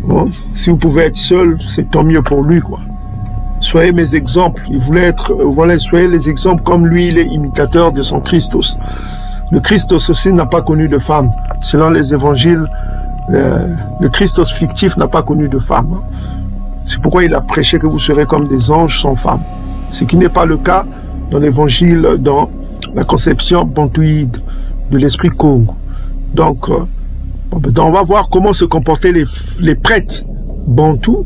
Bon, si vous pouvez être seul, c'est tant mieux pour lui, quoi. Soyez mes exemples. Il voulait être, voilà, soyez les exemples comme lui, il est imitateur de son Christos. Le Christos aussi n'a pas connu de femme. Selon les évangiles, le Christos fictif n'a pas connu de femme. C'est pourquoi il a prêché que vous serez comme des anges sans femme. Ce qui n'est pas le cas dans l'évangile, dans la conception bantouide de l'esprit Congo. Donc, on va voir comment se comportaient les prêtres bantous.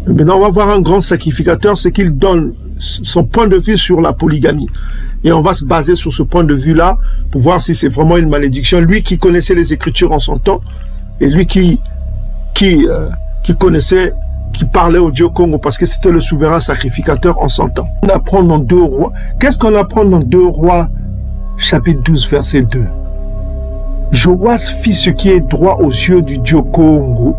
Maintenant, on va voir un grand sacrificateur, ce qu'il donne son point de vue sur la polygamie. Et on va se baser sur ce point de vue-là pour voir si c'est vraiment une malédiction. Lui qui connaissait les Écritures en son temps, et lui qui connaissait, qui parlait au Dieu Congo, parce que c'était le souverain sacrificateur en son temps. On apprend dans 2 Rois. Qu'est-ce qu'on apprend dans 2 Rois, chapitre 12, verset 2? Joas fit ce qui est droit aux yeux du Dieu Congo,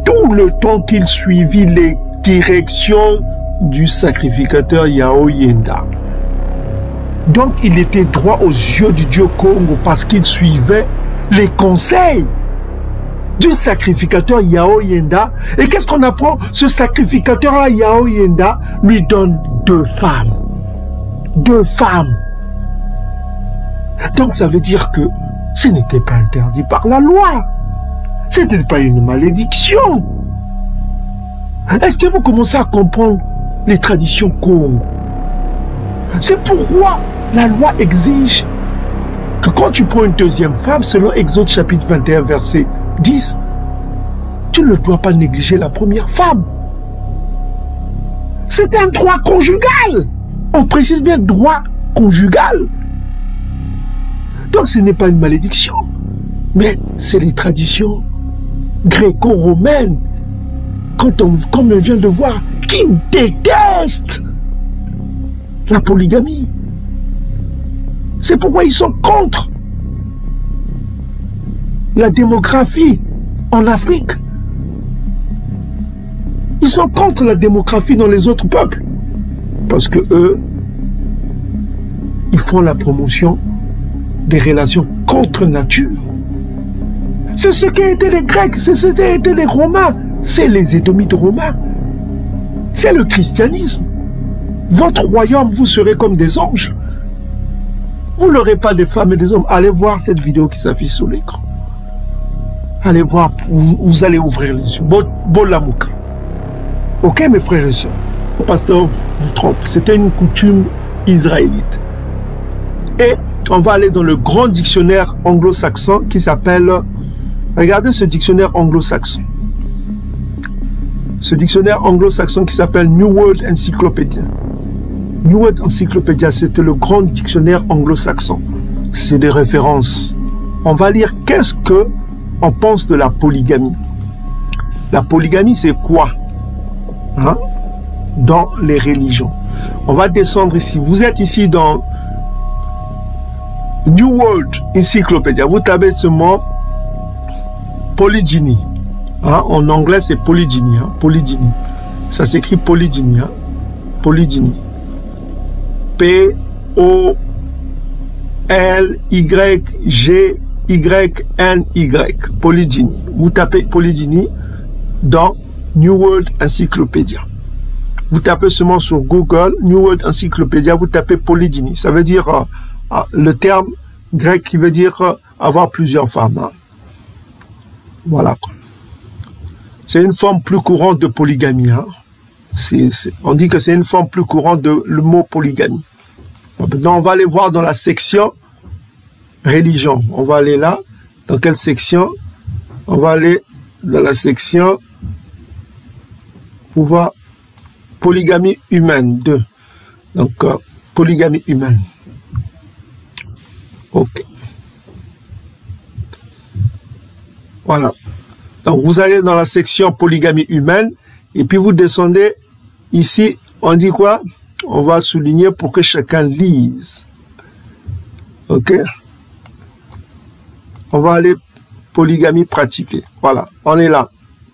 tout le temps qu'il suivit les directions du sacrificateur Yaoyenda. Donc il était droit aux yeux du Dieu Congo parce qu'il suivait les conseils du sacrificateur Yaoyenda. Et qu'est-ce qu'on apprend? Ce sacrificateur-là, Yaoyenda, lui donne 2 femmes. 2 femmes. Donc ça veut dire que ce n'était pas interdit par la loi. Ce n'était pas une malédiction. Est-ce que vous commencez à comprendre les traditions Congo? C'est pourquoi la loi exige que quand tu prends une 2e femme, selon Exode chapitre 21, verset 10, tu ne dois pas négliger la première femme. C'est un droit conjugal. On précise bien droit conjugal. Donc ce n'est pas une malédiction, mais c'est les traditions gréco-romaines, comme on vient de voir, qui détestent la polygamie. C'est pourquoi ils sont contre la démographie en Afrique. Ils sont contre la démographie dans les autres peuples. Parce que eux, ils font la promotion des relations contre nature. C'est ce qu'étaient les Grecs, c'est ce qu'étaient les Romains, c'est les Édomites romains. C'est le christianisme. Votre royaume, vous serez comme des anges. Vous n'aurez pas des femmes et des hommes. Allez voir cette vidéo qui s'affiche sur l'écran. Allez voir, vous allez ouvrir les yeux. Bolamouka. Ok, mes frères et sœurs. Le pasteur vous trompe. C'était une coutume israélite. Et on va aller dans le grand dictionnaire anglo-saxon qui s'appelle... Regardez ce dictionnaire anglo-saxon. Ce dictionnaire anglo-saxon qui s'appelle New World Encyclopedia. New World Encyclopedia, c'était le grand dictionnaire anglo-saxon. C'est des références. On va lire qu'est-ce que on pense de la polygamie. La polygamie, c'est quoi? Hein? Dans les religions. On va descendre ici. Vous êtes ici dans New World Encyclopedia. Vous tapez ce mot polygynie. Hein? En anglais, c'est polygynie. Hein? Polygynie. Ça s'écrit polygynie. Hein? Polygynie. P-O-L-Y-G-Y-N-Y. Polygynie. Vous tapez polygynie dans New World Encyclopedia. Vous tapez seulement sur Google, New World Encyclopedia, vous tapez polygynie. Ça veut dire le terme grec qui veut dire avoir plusieurs femmes. Hein. Voilà. C'est une forme plus courante de polygamie. Hein. On dit que c'est une forme plus courante de le mot polygamie. Maintenant, on va aller voir dans la section religion. On va aller là. Dans quelle section? On va aller dans la section pour voir polygamie humaine 2. Donc, polygamie humaine. Ok. Voilà. Donc, vous allez dans la section polygamie humaine et puis vous descendez ici. On dit quoi? On va souligner pour que chacun lise. Ok. On va aller polygamie pratiquée. Voilà. On est là.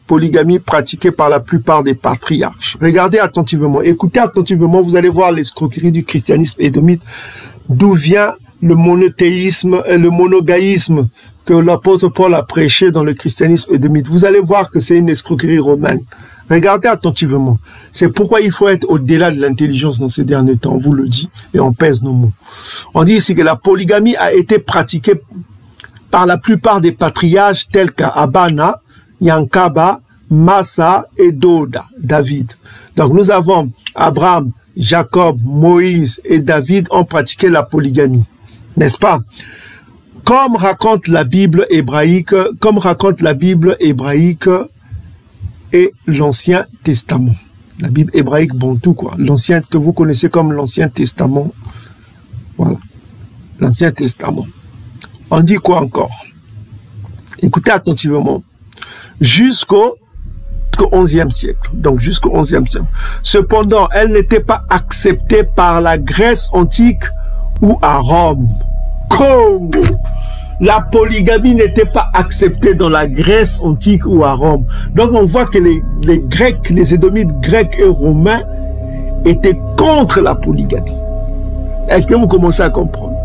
Polygamie pratiquée par la plupart des patriarches. Regardez attentivement, écoutez attentivement, vous allez voir l'escroquerie du christianisme édomite, d'où vient le monothéisme et le monogaïsme que l'apôtre Paul a prêché dans le christianisme édomite. Vous allez voir que c'est une escroquerie romaine. Regardez attentivement. C'est pourquoi il faut être au-delà de l'intelligence dans ces derniers temps, on vous le dit, et on pèse nos mots. On dit ici que la polygamie a été pratiquée par la plupart des patriarches tels qu'Abana, Yankaba, Massa et Doda, David. Donc nous avons Abraham, Jacob, Moïse et David ont pratiqué la polygamie. N'est-ce pas? Comme raconte la Bible hébraïque et l'Ancien Testament. La Bible hébraïque bantou, quoi. L'ancien que vous connaissez comme l'Ancien Testament. Voilà. L'Ancien Testament. On dit quoi encore? Écoutez attentivement. Jusqu'au XIe siècle. Donc jusqu'au XIe siècle. Cependant, elle n'était pas acceptée par la Grèce antique ou à Rome. Congo. La polygamie n'était pas acceptée dans la Grèce antique ou à Rome. Donc on voit que les Grecs, les Édomites grecs et romains étaient contre la polygamie. Est-ce que vous commencez à comprendre?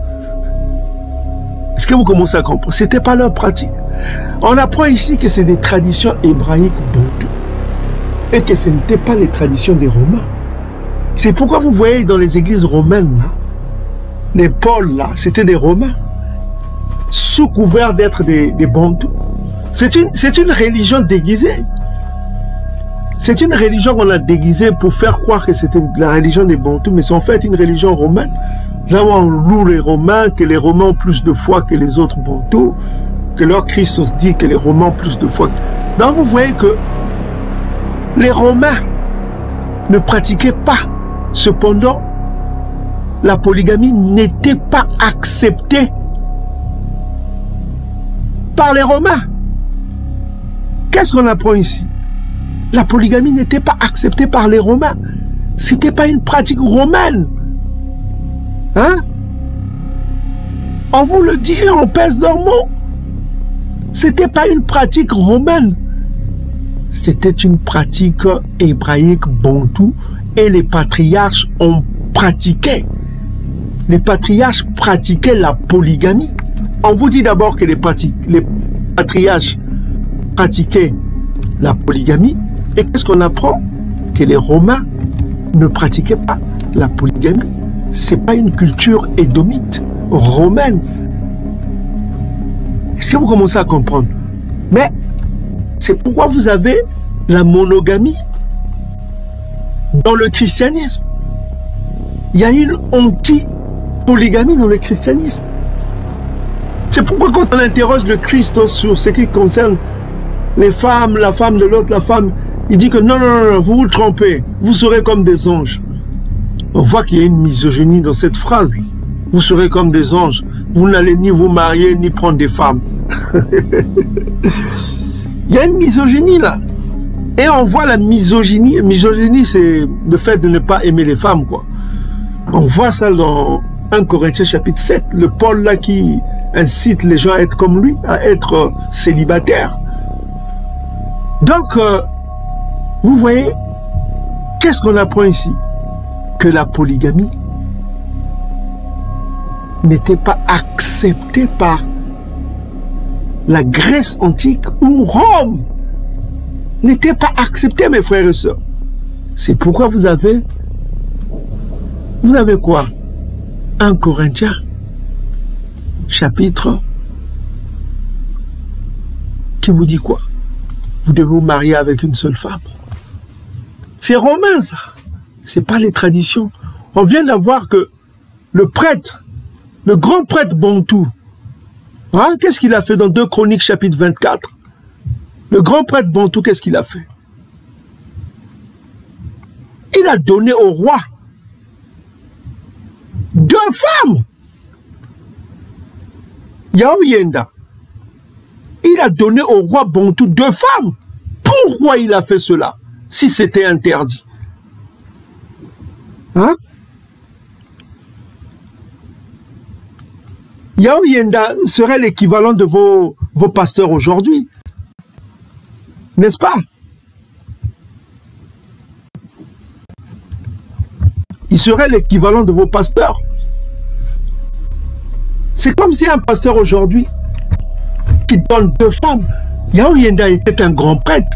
Est-ce que vous commencez à comprendre? Ce n'était pas leur pratique. On apprend ici que c'est des traditions hébraïques bantou et que ce n'étaient pas les traditions des Romains. C'est pourquoi vous voyez dans les églises romaines, là, les pôles, là, c'était des Romains, sous couvert d'être des bantous. C'est une religion déguisée. C'est une religion qu'on a déguisée pour faire croire que c'était la religion des bantous, mais c'est en fait une religion romaine. Là où on loue les Romains, que les Romains ont plus de foi que les autres bantous, que leur Christos dit que les Romains ont plus de foi. Donc vous voyez que les Romains ne pratiquaient pas. Cependant, la polygamie n'était pas acceptée par les Romains. Qu'est-ce qu'on apprend ici? La polygamie n'était pas acceptée par les Romains. C'était pas une pratique romaine. Hein? On vous le dit et on pèse leurs mots. C'était pas une pratique romaine. C'était une pratique hébraïque bantou et les patriarches ont pratiqué. Les patriarches pratiquaient la polygamie. On vous dit d'abord que les patriarches pratiquaient la polygamie. Et qu'est-ce qu'on apprend? Que les Romains ne pratiquaient pas la polygamie. Ce n'est pas une culture édomite, romaine. Est-ce que vous commencez à comprendre? Mais c'est pourquoi vous avez la monogamie dans le christianisme. Il y a une anti-polygamie dans le christianisme. C'est pourquoi quand on interroge le Christ sur ce qui concerne les femmes, la femme de l'autre, la femme, il dit que non, non, non, vous vous trompez, vous serez comme des anges. On voit qu'il y a une misogynie dans cette phrase. Vous serez comme des anges. Vous n'allez ni vous marier, ni prendre des femmes. Il y a une misogynie là. Et on voit la misogynie. Misogynie, c'est le fait de ne pas aimer les femmes, quoi. On voit ça dans 1 Corinthiens chapitre 7. Le Paul là qui incite les gens à être comme lui, à être célibataires. Donc, vous voyez, qu'est-ce qu'on apprend ici? Que la polygamie n'était pas acceptée par la Grèce antique ou Rome. N'était pas acceptée, mes frères et sœurs. C'est pourquoi vous avez quoi? 1 Corinthiens chapitre qui vous dit quoi? Vous devez vous marier avec une seule femme. C'est romain, ça. C'est pas les traditions. On vient d'avoir que le prêtre, le grand prêtre Bantou, hein, qu'est-ce qu'il a fait dans 2 Chroniques chapitre 24? Le grand prêtre Bantou, qu'est-ce qu'il a fait? Il a donné au roi 2 femmes. Yao Yenda. Il a donné au roi Bantou 2 femmes. Pourquoi il a fait cela, si c'était interdit? Hein? Yao Yenda serait l'équivalent de vos pasteurs aujourd'hui. N'est-ce pas? Il serait l'équivalent de vos pasteurs. C'est comme si un pasteur aujourd'hui qui donne 2 femmes. Yao Yenda était un grand prêtre.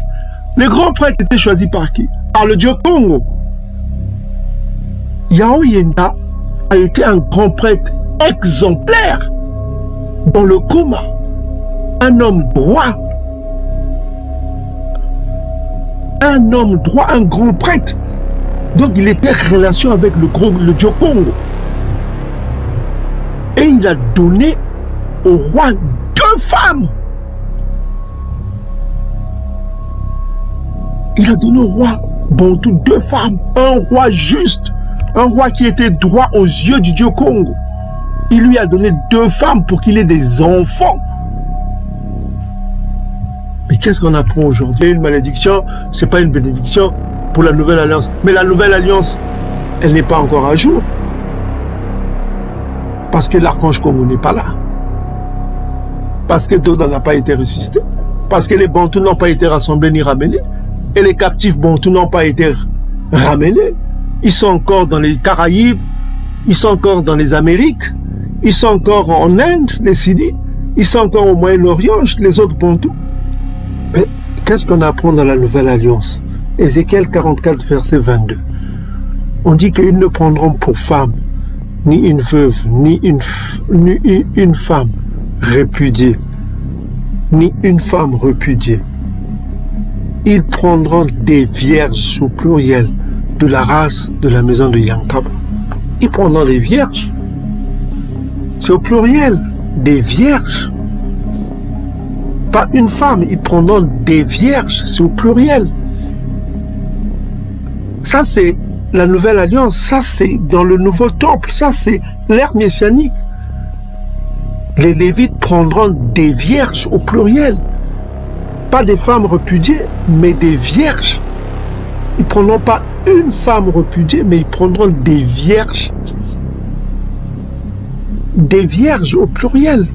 Le grand prêtre était choisi par qui? Par le dieu Congo. Yao Yenda a été un grand prêtre exemplaire dans le coma. Un homme droit. Un homme droit, un grand prêtre. Donc il était en relation avec le dieu Congo. Et il a donné au roi 2 femmes. Il a donné au roi Bantou 2 femmes. Un roi juste. Un roi qui était droit aux yeux du dieu Congo. Il lui a donné 2 femmes pour qu'il ait des enfants. Mais qu'est-ce qu'on apprend aujourd'hui? Une malédiction, ce n'est pas une bénédiction pour la nouvelle alliance. Mais la nouvelle alliance, elle n'est pas encore à jour. Parce que l'archange Congo n'est pas là. Parce que Doda n'a pas été ressuscité. Parce que les Bantous n'ont pas été rassemblés ni ramenés. Et les captifs Bantous n'ont pas été ramenés. Ils sont encore dans les Caraïbes. Ils sont encore dans les Amériques. Ils sont encore en Inde, les Sidi. Ils sont encore au Moyen-Orient, les autres Bantous. Mais qu'est-ce qu'on apprend dans la Nouvelle Alliance? Ézéchiel 44, verset 22. On dit qu'ils ne prendront pour femme ni une veuve, ni une femme répudiée, ni une femme répudiée. Ils prendront des vierges au pluriel de la race de la maison de Yankab. Ils prendront des vierges. C'est au pluriel, des vierges. Pas une femme, ils prendront des vierges, c'est au pluriel. Ça, c'est la nouvelle alliance, ça, c'est dans le nouveau temple, ça, c'est l'ère messianique. Les Lévites prendront des vierges au pluriel. Pas des femmes repudiées, mais des vierges. Ils ne prendront pas une femme repudiée, mais ils prendront des vierges. Des vierges au pluriel.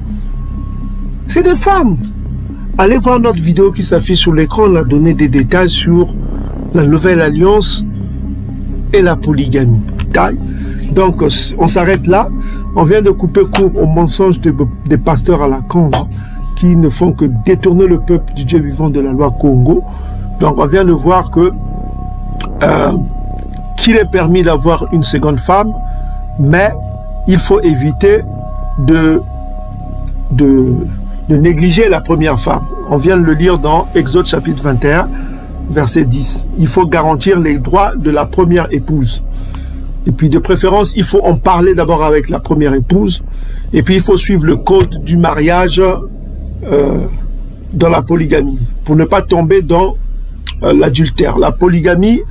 C'est des femmes. Allez voir notre vidéo qui s'affiche sur l'écran, on a donné des détails sur la nouvelle alliance et la polygamie. Donc, on s'arrête là. On vient de couper court aux mensonges des pasteurs à la con, hein, qui ne font que détourner le peuple du Dieu vivant de la loi Congo. Donc on vient de voir que qu'il est permis d'avoir une seconde femme, mais il faut éviter de négliger la première femme. On vient de le lire dans Exode chapitre 21, verset 10. Il faut garantir les droits de la première épouse. Et puis de préférence, il faut en parler d'abord avec la première épouse. Et puis il faut suivre le code du mariage dans la polygamie, pour ne pas tomber dans l'adultère. La polygamie,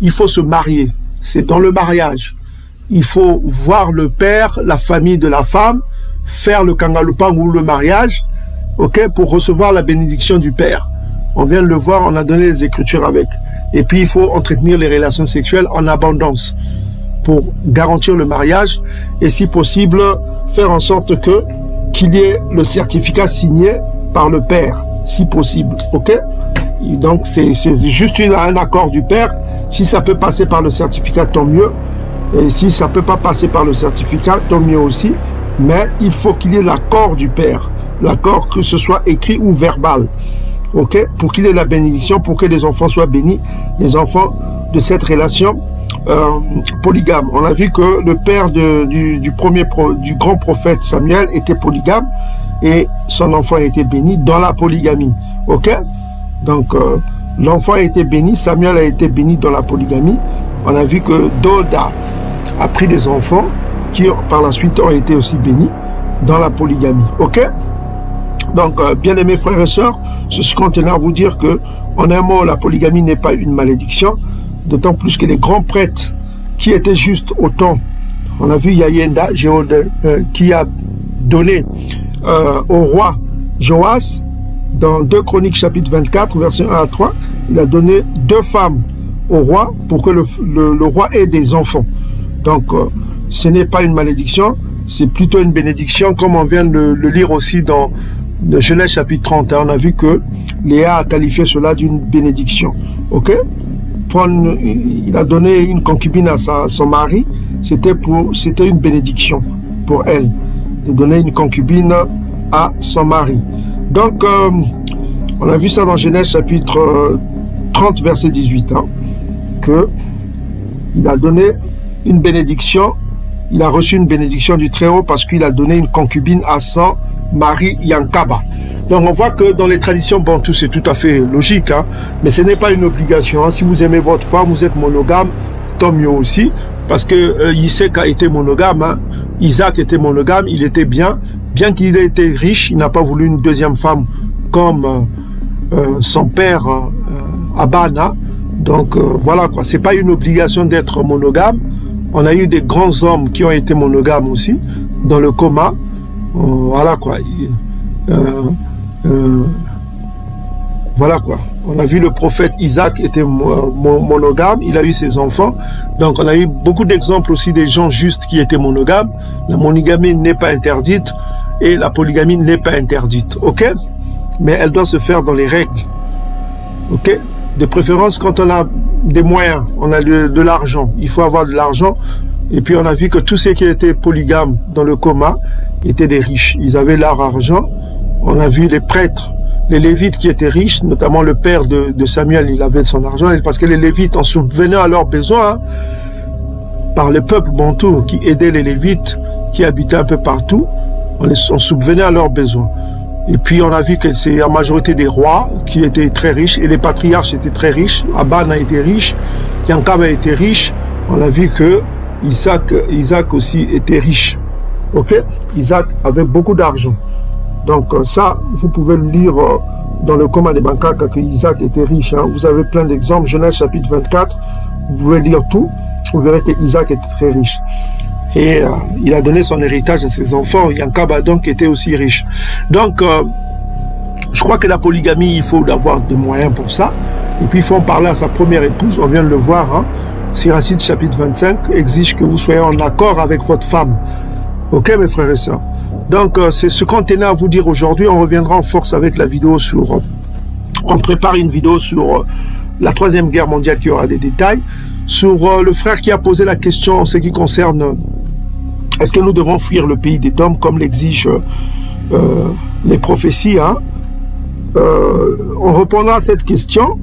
il faut se marier. C'est dans le mariage. Il faut voir le père, la famille de la femme, faire le kangalupang ou le mariage, ok, pour recevoir la bénédiction du père. On vient de le voir, on a donné les écritures avec. Et puis il faut entretenir les relations sexuelles en abondance pour garantir le mariage et si possible faire en sorte qu'il y ait le certificat signé par le père, si possible, ok. Et donc c'est juste un accord du père. Si ça peut passer par le certificat, tant mieux. Et si ça ne peut pas passer par le certificat, tant mieux aussi. Mais il faut qu'il y ait l'accord du père. L'accord, que ce soit écrit ou verbal. Ok, pour qu'il ait la bénédiction, pour que les enfants soient bénis. Les enfants de cette relation polygame. On a vu que le père du grand prophète Samuel était polygame. Et son enfant a été béni dans la polygamie. Ok, donc l'enfant a été béni, Samuel a été béni dans la polygamie. On a vu que Doda a pris des enfants qui par la suite ont été aussi bénis dans la polygamie. Ok, donc bien aimés frères et sœurs, ceci contenait à vous dire que en un mot, la polygamie n'est pas une malédiction, d'autant plus que les grands prêtres qui étaient justes au temps, on a vu Yayenda qui a donné au roi Joas, dans 2 Chroniques chapitre 24 verset 1 à 3, il a donné 2 femmes au roi pour que le roi ait des enfants. Donc ce n'est pas une malédiction, c'est plutôt une bénédiction, comme on vient de le lire aussi dans Genèse chapitre 31. On a vu que Léa a qualifié cela d'une bénédiction. Ok, il a donné une concubine à son mari, c'était une bénédiction pour elle de donner une concubine à son mari. Donc on a vu ça dans Genèse chapitre 30 verset 18, hein, que il a donné une bénédiction, il a reçu une bénédiction du Très-Haut parce qu'il a donné une concubine à son mari Yankaba. Donc on voit que dans les traditions bantoues, c'est tout à fait logique, hein, mais ce n'est pas une obligation. Hein. Si vous aimez votre femme, vous êtes monogame, tant mieux aussi, parce que Isaac a été monogame, hein. Isaac était monogame, il était bien qu'il ait été riche, il n'a pas voulu une deuxième femme comme son père Abana. Donc voilà quoi, c'est pas une obligation d'être monogame. On a eu des grands hommes qui ont été monogames aussi, dans le coma. Voilà quoi. Voilà quoi. On a vu le prophète Isaac était monogame, il a eu ses enfants. Donc on a eu beaucoup d'exemples aussi des gens justes qui étaient monogames. La monogamie n'est pas interdite et la polygamie n'est pas interdite. Ok? Mais elle doit se faire dans les règles. Ok? De préférence quand on a des moyens, on a de l'argent. Il faut avoir de l'argent. Et puis on a vu que tous ceux qui étaient polygames dans le coma étaient des riches. Ils avaient leur argent. On a vu les prêtres, les Lévites qui étaient riches, notamment le père de Samuel, il avait son argent, parce que les Lévites en subvenaient à leurs besoins, hein, par le peuple bantou qui aidait les Lévites, qui habitaient un peu partout, on subvenait à leurs besoins. Et puis on a vu que c'est en majorité des rois qui étaient très riches, et les patriarches étaient très riches. Aban a été riche, Yankab a été riche. On a vu que Isaac aussi était riche. Ok? Isaac avait beaucoup d'argent. Donc ça, vous pouvez le lire dans le coma des Bankaka que Isaac était riche. Hein. Vous avez plein d'exemples. Genèse chapitre 24, vous pouvez lire tout. Vous verrez que Isaac était très riche. Et il a donné son héritage à ses enfants. Yankaba donc était aussi riche. Donc, je crois que la polygamie, il faut avoir des moyens pour ça. Et puis, il faut en parler à sa première épouse. On vient de le voir. Hein. Siracide chapitre 25 exige que vous soyez en accord avec votre femme. Ok, mes frères et sœurs. Donc, c'est ce qu'on tenait à vous dire aujourd'hui. On reviendra en force avec la vidéo sur... on prépare une vidéo sur la 3e guerre mondiale qui aura des détails. Sur le frère qui a posé la question en ce qui concerne Est-ce que nous devons fuir le pays d'Édom comme l'exigent les prophéties, hein? On répondra à cette question,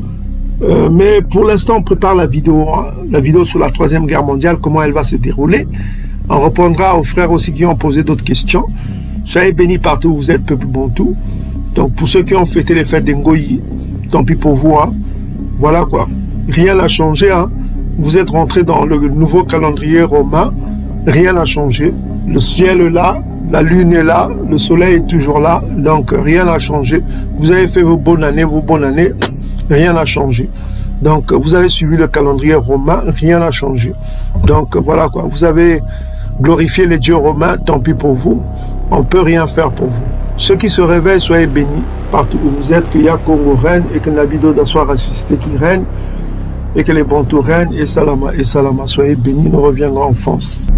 mais pour l'instant on prépare la vidéo sur la 3e guerre mondiale, comment elle va se dérouler. On répondra aux frères aussi qui ont posé d'autres questions. Soyez bénis partout où vous êtes, peuple Bantou. Donc pour ceux qui ont fêté les fêtes d'Ngoyi, tant pis pour vous, hein. Voilà quoi, rien n'a changé, hein. Vous êtes rentrés dans le nouveau calendrier romain, rien n'a changé. Le ciel est là, la lune est là, le soleil est toujours là, donc rien n'a changé. Vous avez fait vos bonnes années, rien n'a changé. Donc vous avez suivi le calendrier romain, rien n'a changé. Donc voilà quoi, vous avez glorifié les dieux romains, tant pis pour vous, on ne peut rien faire pour vous. Ceux qui se réveillent, soyez bénis partout où vous êtes, que Yakongo règne et que Nabido soit ressuscité qui règne et que les Bantous règnent et Salama, soyez bénis, nous reviendrons en France.